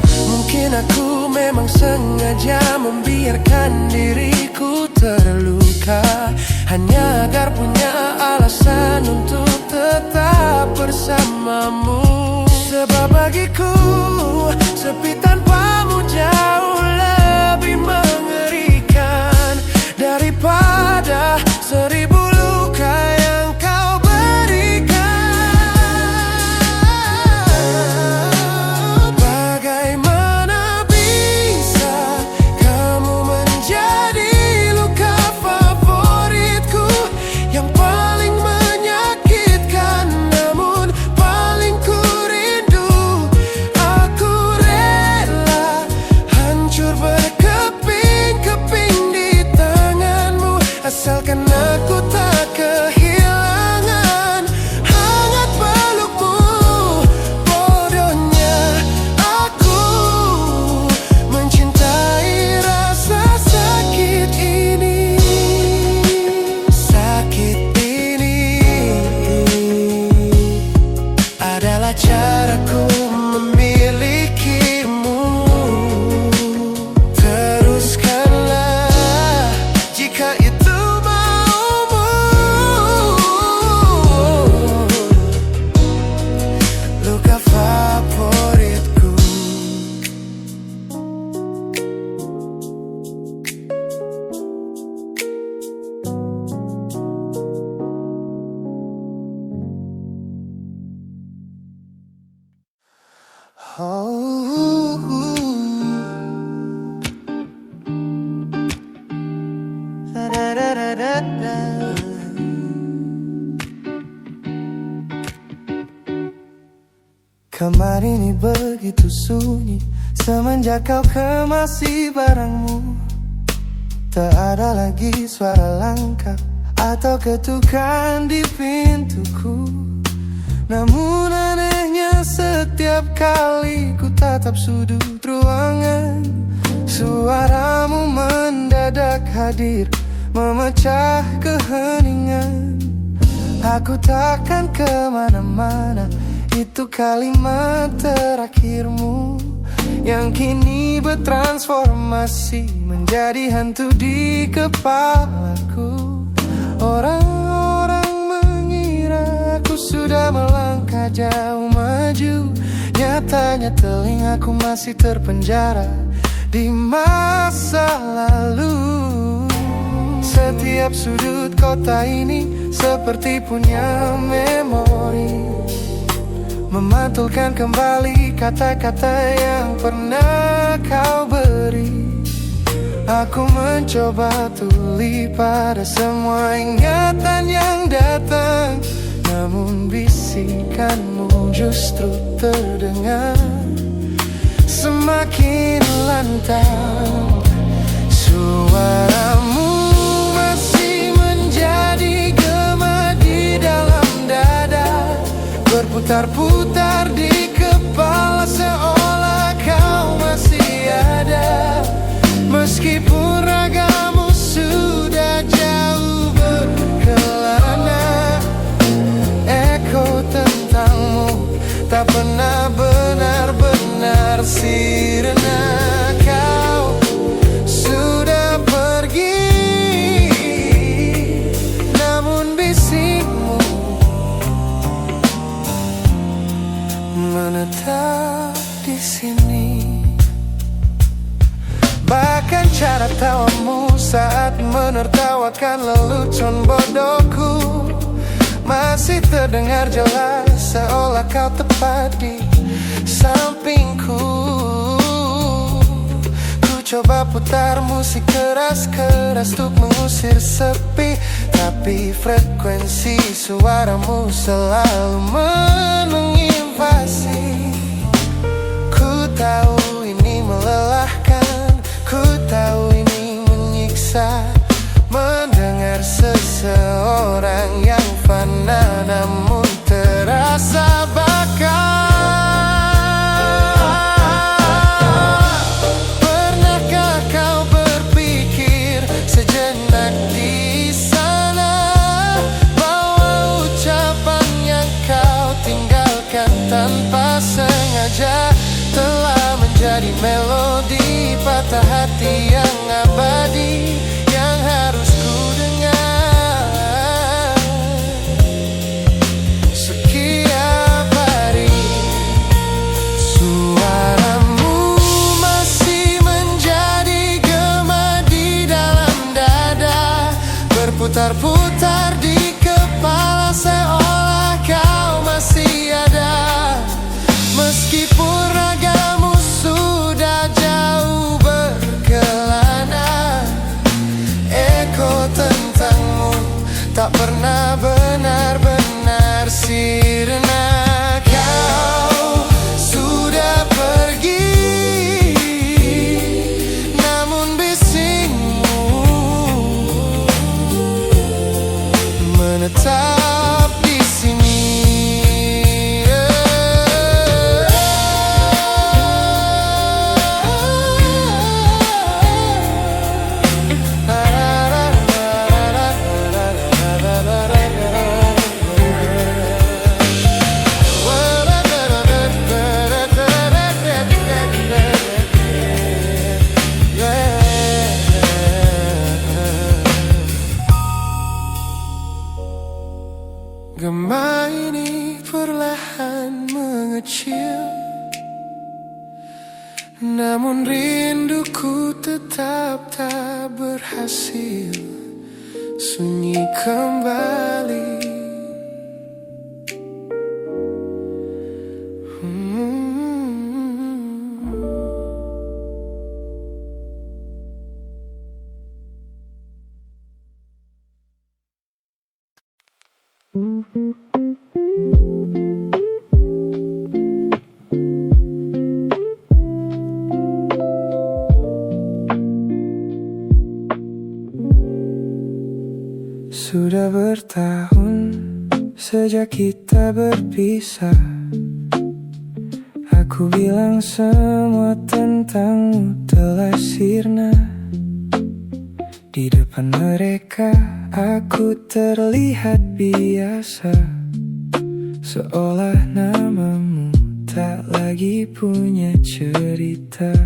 Mungkin aku memang sengaja membiarkan diriku terluka, hanya agar punya alasan untuk tetap bersamamu. Sebab bagiku sepi tanpamu jauh lebih mengerikan daripada 1000 luka yang kau berikan. Bagaimana bisa kamu menjadi luka favoritku, yang paling menyakitkan namun paling ku rindu. Aku rela hancur berkeping-keping di tanganmu, asalkan aku tak kehilangan hangat pelukmu. Bodohnya aku mencintai rasa sakit ini. Sakit ini adalah caraku memilikimu. Teruskanlah jika itu maumu. Luka favoritku. Kamar ini begitu sunyi semenjak kau kemasi barangmu. Tak ada lagi suara langkah atau ketukan di pintuku. Namun anehnya setiap kali ku tatap sudut ruangan, suaramu mendadak hadir memecah keheningan. Aku takkan kemana-mana, itu kalimat terakhirmu yang kini bertransformasi menjadi hantu di kepalaku. Orang-orang mengira aku sudah melangkah jauh maju, nyatanya telingaku masih terpenjara di masa lalu. Setiap sudut kota ini seperti punya memori, memantulkan kembali kata-kata yang pernah kau beri. Aku mencoba tuli pada semua ingatan yang datang, namun bisikanmu justru terdengar semakin lantang. Suaramu masih menjadi gema di dalam dada, berputar-putar di kepala seolah kau masih ada. Meskipun ragamu sudah jauh berkelana, eko tentangmu tak pernah benar-benar sirna. Kau sudah pergi, namun bisikmu menetap di sini. Bahkan cara tawamu saat menertawakan lelucon bodohku masih terdengar jelas, seolah kau tepat di sampingku. Ku coba putar musik keras-keras untuk mengusir sepi, Tapi frekuensi suaramu selalu menginvasi. Ku tahu ini melelahkan, ku tahu ini menyiksa, mendengar seseorang yang fana namun terasa bakal. Pernahkah kau berpikir sejenak di sana bahwa ucapan yang kau tinggalkan tanpa sengaja telah menjadi melodi patah hati yang abadi yang harus ku dengar setiap hari. Suaramu masih menjadi gema di dalam dada, berputar-putar di kepala seolah kau masih ada. Meskipun ragamu sudah jauh berkelana, eko tentangmu tak pernah benar-benar sirna. Kau sudah pergi, namun bisingmu menetap di sini. Gema ini perlahan mengecil, namun rinduku tetap tak berhasil sunyi kembali. Sudah bertahun sejak kita berpisah. Aku bilang semua tentangmu telah sirna. Di depan mereka aku terlihat biasa, seolah namamu tak lagi punya cerita.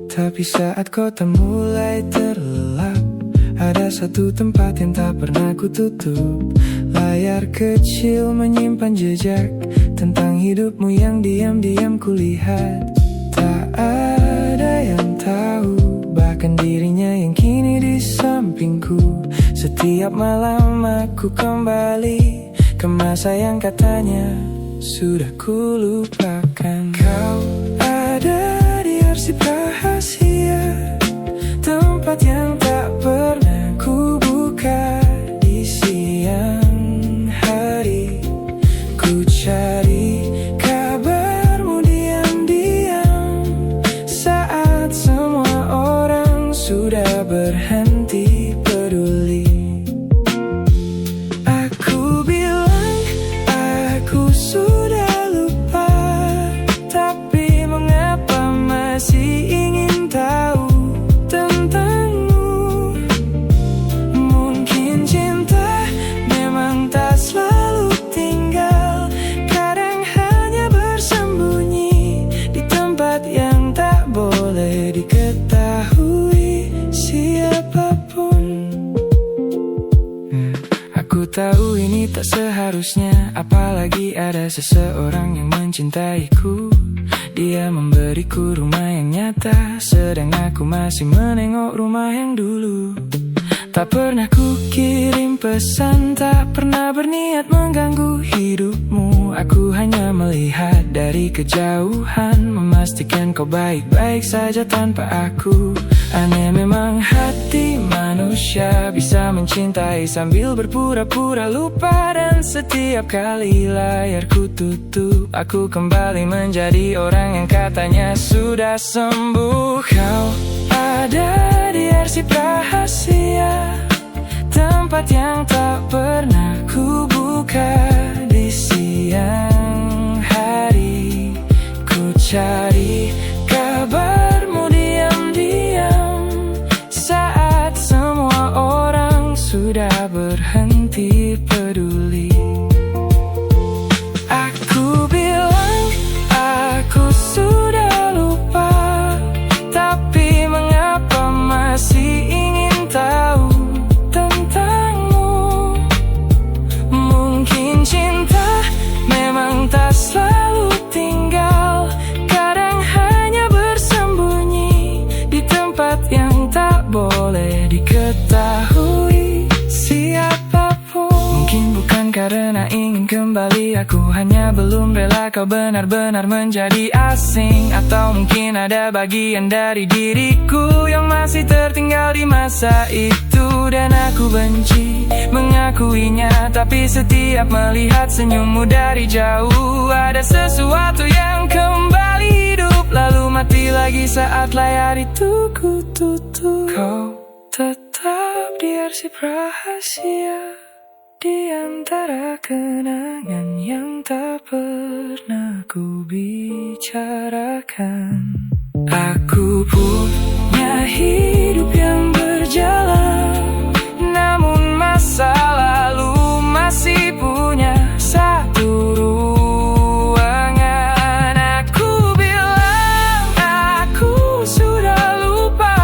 Tapi saat kota mulai terlelap, ada satu tempat yang tak pernah ku tutup. Layar kecil menyimpan jejak tentang hidupmu yang diam-diam kulihat. Tak ada yang tahu, bahkan dirinya yang kini di sampingku. Setiap malam aku kembali ke masa yang katanya sudah ku lupakan. Kau ada di arsip rahasia, tempat yang tak pernah ku buka. Di siang hari ku cari kabarmu diam-diam, saat semua orang sudah berhenti peduli. Aku bilang aku sudah lupa, tapi mengapa masih ingin tahu tentangmu. Mungkin cinta memang tak selalu tinggal, kadang hanya bersembunyi di tempat yang tak boleh diketahui siapapun. Aku tahu ini tak seharusnya, apalagi ada seseorang yang mencintaiku. Dia memberiku rumah yang nyata, sedang aku masih menengok rumah yang dulu. Tak pernah ku kirim pesan, tak pernah berniat mengganggu hidupmu. Aku hanya melihat dari kejauhan, memastikan kau baik-baik saja tanpa aku. Aneh memang hati manusia, bisa mencintai sambil berpura-pura lupa. Dan setiap kali layarku tutup, aku kembali menjadi orang yang katanya sudah sembuh. Kau ada di arsip rahasia, tempat yang tak pernah ku buka. Di siang hari ku cari kabarmu diam-diam, saat semua orang sudah berhenti peduli. Aku bilang aku sudah lupa, tapi mengapa masih ingin tahu tentangmu? Mungkin cinta memang tak selalu tinggal, kadang hanya bersembunyi di tempat yang tak boleh diketahui siapapun. Mungkin bukan karena ingin kembali, aku hanya belum rela kau benar-benar menjadi asing. Atau mungkin ada bagian dari diriku yang masih tertinggal di masa itu, dan aku benci mengakuinya. Tapi setiap melihat senyummu dari jauh, ada sesuatu yang kembali hidup, lalu mati lagi saat layar itu ku tutup. Kau tetap di arsip rahasia, di antara kenangan yang tak pernah ku bicarakan. Aku punya hidup yang berjalan, namun masa lalu masih punya satu ruangan. Aku bilang aku sudah lupa,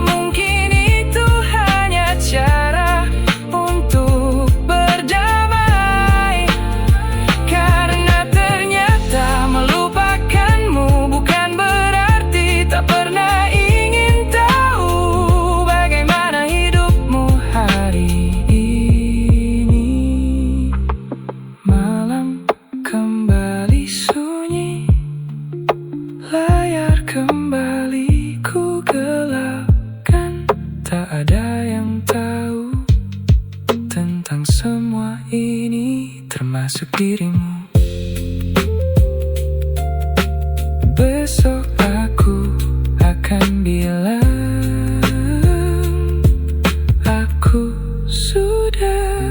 mungkin itu hanya cara untuk berdamai. Karena ternyata melupakanmu bukan berarti tak pernah ingin tahu bagaimana hidupmu hari ini. Malam kembali sunyi, layar kembali ku gelapkan. Tak ada yang tahu tentang semua ini, termasuk dirimu. Besok aku akan bilang aku sudah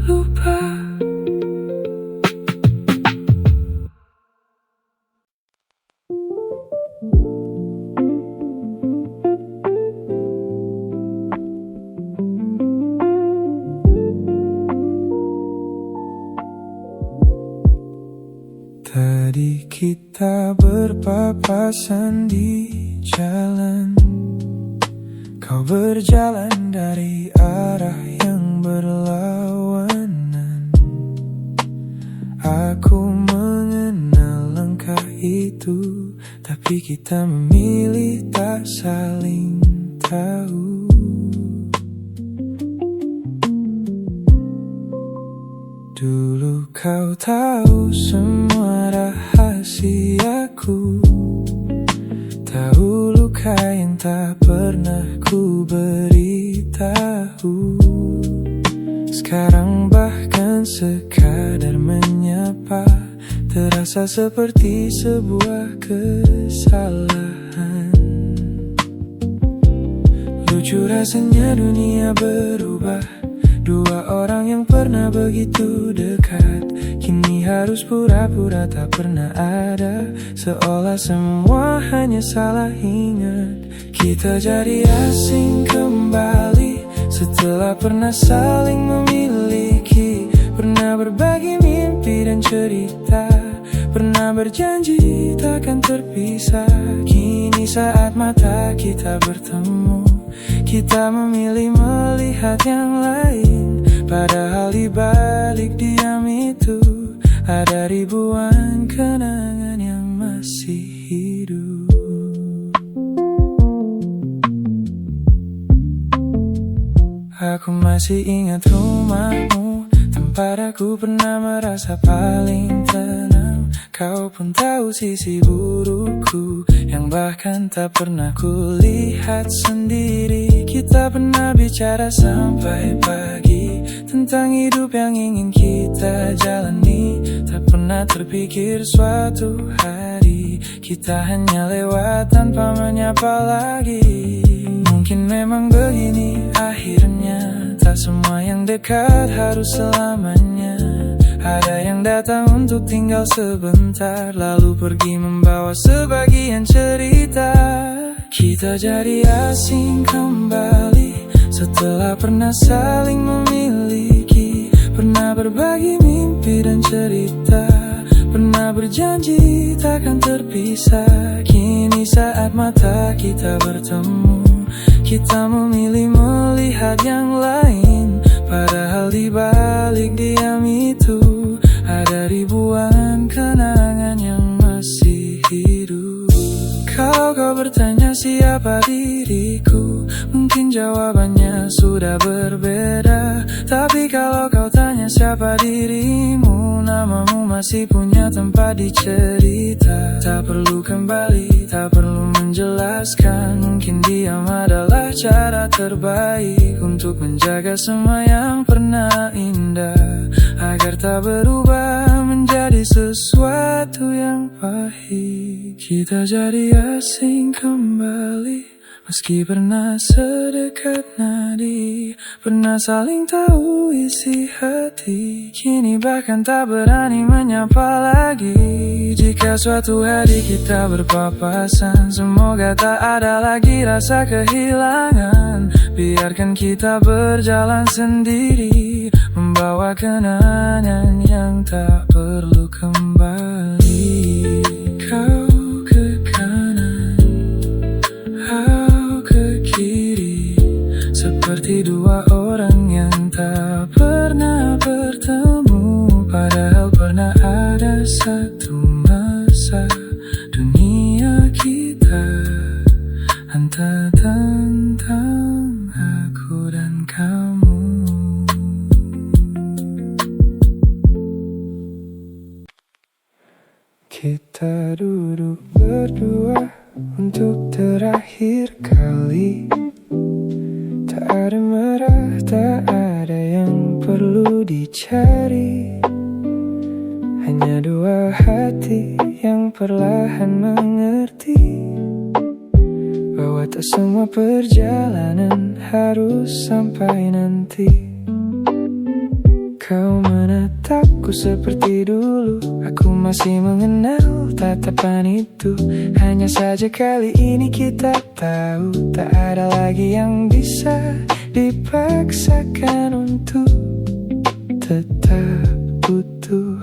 lupa. Tadi kita berpapasan di jalan, kau berjalan dari arah yang berlawanan. Aku mengenal langkah itu, tapi kita memilih tak saling tahu. Dulu kau tahu semua rahasiaku, tahu luka yang tak pernah ku beritahu. Sekarang bahkan sekadar menyapa terasa seperti sebuah kesalahan. Lucu rasanya dunia berubah, dua orang yang pernah begitu dekat kini harus pura-pura tak pernah ada, seolah semua hanya salah ingat. Kita jadi asing kembali setelah pernah saling memiliki, pernah berbagi mimpi dan cerita, pernah berjanji takkan terpisah. Kini saat mata kita bertemu, kita memilih melihat yang lain. Padahal di balik diam itu ada ribuan kenangan yang masih hidup. aku masih ingat rumahmu, tempat aku pernah merasa paling tenang. Kau pun tahu sisi burukku, yang bahkan tak pernah kulihat sendiri. Kita pernah bicara sampai pagi, tentang hidup yang ingin kita jalani. Tak pernah terpikir suatu hari kita hanya lewat tanpa menyapa lagi. Mungkin memang begini akhirnya, tak semua yang dekat harus selamanya. Ada yang datang untuk tinggal sebentar, lalu pergi membawa sebagian cerita. Kita jadi asing kembali setelah pernah saling memiliki. Pernah berbagi mimpi dan cerita, pernah berjanji takkan terpisah. Kini saat mata kita bertemu, kita memilih melihat yang lain. Padahal di balik diam itu ada ribuan kenangan yang masih hidup. Kau bertanya siapa diriku, mungkin jawabannya sudah berbeda. Tapi kalau kau tanya siapa dirimu, namamu masih punya tempat di cerita. Tak perlu kembali, tak perlu menjelaskan. Mungkin diam adalah cara terbaik untuk menjaga semua yang pernah indah, agar tak berubah menjadi sesuatu yang pahit. Kita jadi asing kembali, meski pernah sedekat nadi, pernah saling tahu isi hati. Kini bahkan tak berani menyapa lagi. Jika suatu hari kita berpapasan, semoga tak ada lagi rasa kehilangan. Biarkan kita berjalan sendiri, membawa kenangan yang tak perlu kembali. Kau ke kanan, ke kiri, seperti dua orang yang tak pernah bertemu. Padahal pernah ada satu masa dunia kita, entah tentang aku dan kamu. Kita duduk berdua untuk terakhir kali. Tak ada marah, tak ada yang perlu dicari. Hanya dua hati yang perlahan mengerti bahwa tak semua perjalanan harus sampai nanti. Kau menatapku seperti dulu, aku masih mengenal tatapan itu. Hanya saja kali ini kita tahu, tak ada lagi yang bisa dipaksakan untuk tetap utuh.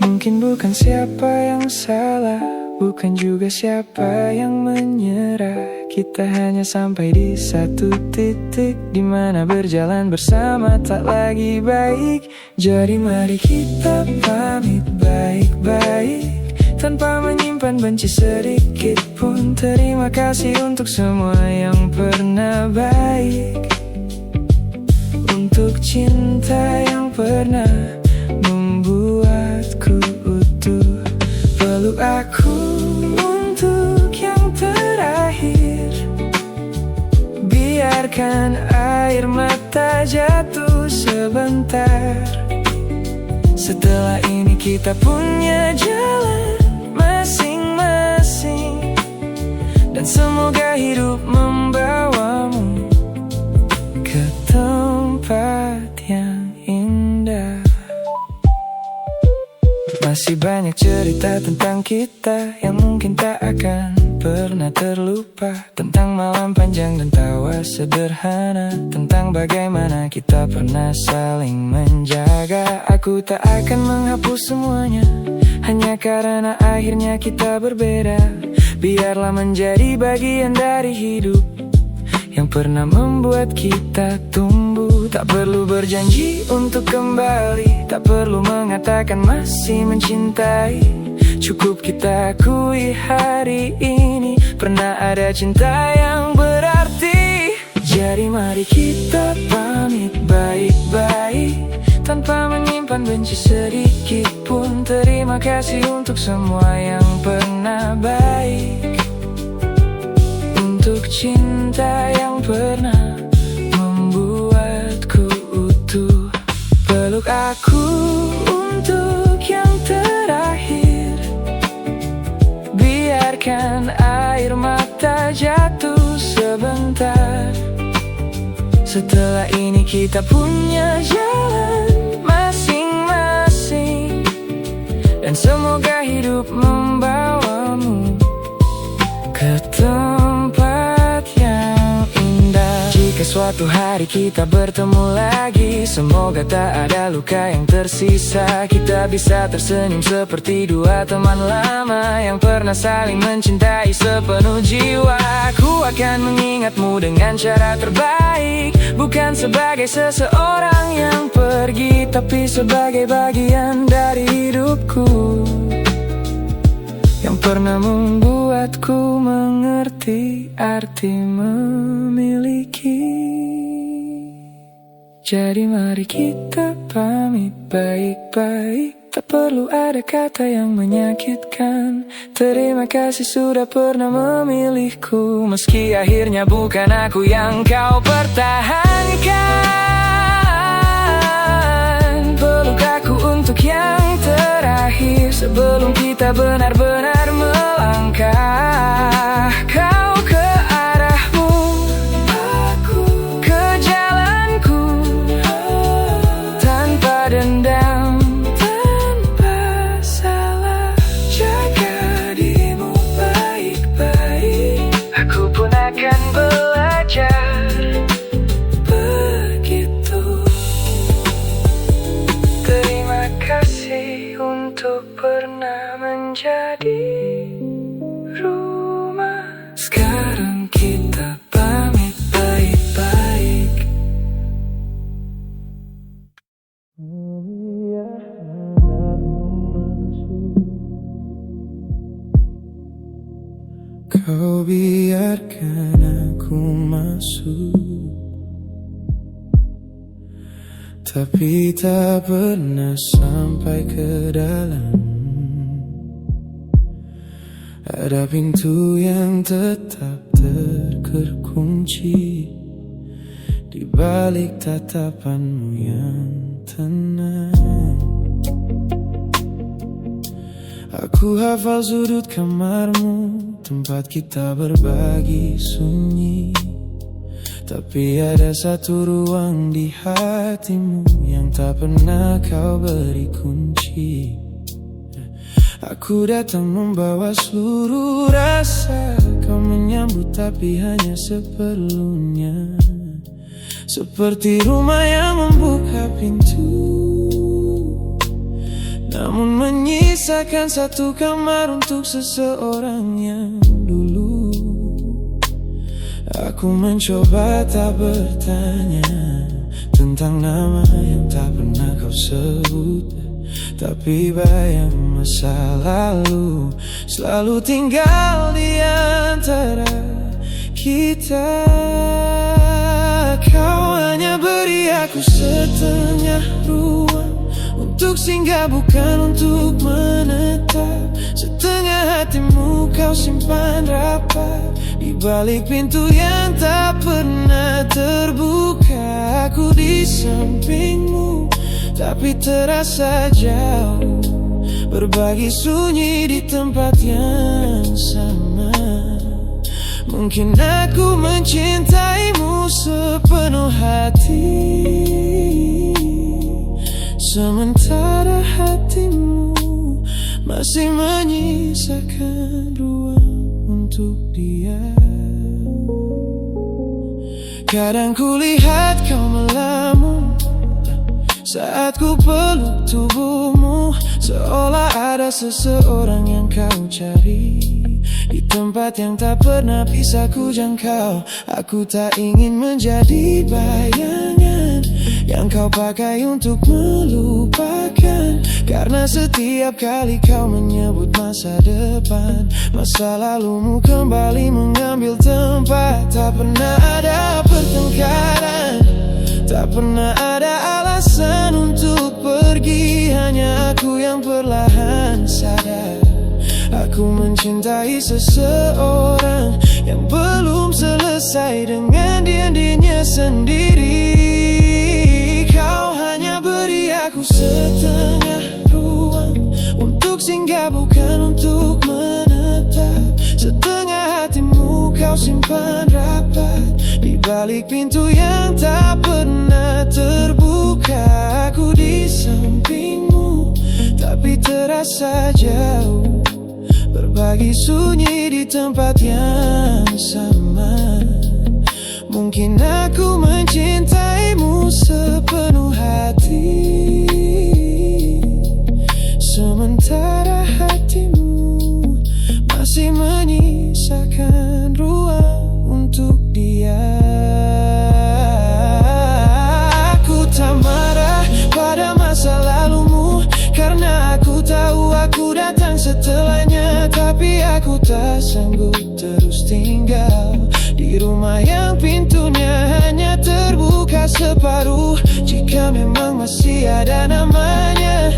Mungkin bukan siapa yang salah, bukan juga siapa yang menyerah. Kita hanya sampai di satu titik di mana berjalan bersama tak lagi baik. Jadi mari kita pamit baik-baik, tanpa menyimpan benci sedikit pun. Terima kasih untuk semua yang pernah baik, untuk cinta yang pernah membuatku utuh. Peluk aku untuk yang terakhir, biarkan air mata jatuh sebentar. Setelah ini kita punya jalan masing-masing, dan semoga hidup membawamu ke tempat yang indah. Masih banyak cerita tentang kita yang mungkin tak akan pernah terlupa. Tentang malam panjang dan tawa sederhana, tentang bagaimana kita pernah saling menjaga. Aku tak akan menghapus semuanya, hanya karena akhirnya kita berbeda. Biarlah menjadi bagian dari hidup yang pernah membuat kita tumbuh. Tak perlu berjanji untuk kembali, tak perlu mengatakan masih mencintai. Cukup kita akui hari ini pernah ada cinta yang berarti. Jadi mari kita pamit baik-baik, tanpa menyimpan benci sedikit pun. Terima kasih untuk semua yang pernah baik, untuk cinta yang pernah membuatku utuh. Peluk aku untuk yang terakhir, biarkan air mata jatuh sebentar. Setelah ini kita punya jalan masing-masing, dan semoga hidup membawamu ke tempat yang indah. Jika suatu hari kita bertemu lagi, semoga tak ada luka yang tersisa. Kita bisa tersenyum seperti dua teman lama yang pernah saling mencintai sepenuh jiwa. Aku akan mengingatmu dengan cara terbaik, bukan sebagai seseorang yang pergi, tapi sebagai bagian dari hidupku yang pernah membuatku mengerti arti memiliki. Jadi mari kita pamit baik-baik, tak perlu ada kata yang menyakitkan. Terima kasih sudah pernah memilihku, meski akhirnya bukan aku yang kau pertahankan. Peluk aku untuk yang terakhir, sebelum kita benar-benar melangkah. Kau ke arahmu, aku ke jalanku, tanpa dendam, tanpa salah. Jaga dirimu baik-baik, aku pun akan belajar begitu. Terima kasih untuk pernah menjadi rumah. Sekarang kita pamit baik-baik. Kau biarkan aku masuk, tapi tak pernah sampai ke dalam. Ada pintu yang tetap terkunci di balik tatapanmu yang tenang. Aku hafal sudut kamarmu, tempat kita berbagi sunyi. Tapi ada satu ruang di hatimu yang tak pernah kau beri kunci. Aku datang membawa seluruh rasa, kau menyambut tapi hanya seperlunya. Seperti rumah yang membuka pintu, namun menyisakan satu kamar untuk seseorang yang dulu. Aku mencoba tak bertanya tentang nama yang tak pernah kau sebut, tapi bayang masa lalu selalu tinggal di antara kita. Kau hanya beri aku setengah ruang untuk singgah, bukan untuk menetap. Setengah hatimu kau simpan rapat di balik pintu yang tak pernah terbuka. Aku di sampingmu tapi terasa jauh, berbagi sunyi di tempat yang sama. Mungkin aku mencintaimu sepenuh hati, sementara hatimu masih menyisakan ruang untuk dia. Kadang kulihat kau melamun saat ku peluk tubuhmu, seolah ada seseorang yang kau cari di tempat yang tak pernah bisa ku jangkau. Aku tak ingin menjadi bayangan yang kau pakai untuk melupakan. Karena setiap kali kau menyebut masa depan, masa lalumu kembali mengambil tempat. Tak pernah ada pertengkaran, tak pernah ada alasan untuk pergi. Hanya aku yang perlahan sadar, aku mencintai seseorang yang belum selesai dengan dirinya sendiri. Kau hanya beri aku setengah ruang untuk singgah, bukan untuk menetap. Setengah hatimu kau simpan rapat di balik pintu yang tak pernah terbuka. Aku di sampingmu tapi terasa jauh, berbagi sunyi di tempat yang sama. Mungkin aku mencintaimu sepenuh hati, sementara hatimu masih menyisakan ruang untuk dia. Aku tak marah pada masa lalumu, karena aku tahu aku datang setelahnya. Tapi aku tak sanggup terus tinggal di rumah yang pintunya hanya terbuka separuh. Jika memang masih ada namanya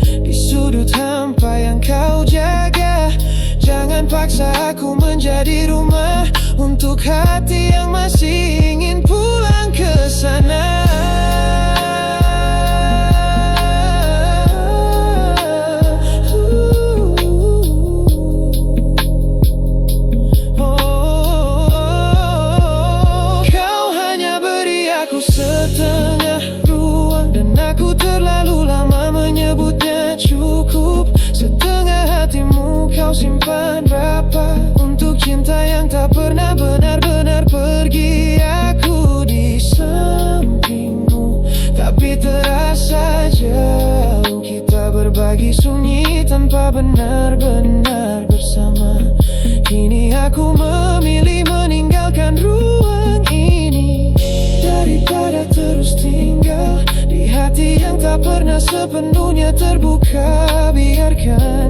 di sudut hampa yang kau jaga, jangan paksa aku menjadi rumah untuk hati yang masih ingin pulang ke sana. Setengah ruang dan aku terlalu lama menyebutnya cukup. Setengah hatimu kau simpan rapat untuk cinta yang tak pernah benar-benar pergi. Aku di sampingmu tapi terasa jauh, kita berbagi sunyi tanpa benar-benar bersama. Kini aku memilih meninggalkan ruang ini daripada terus tinggal di hati yang tak pernah sepenuhnya terbuka. Biarkan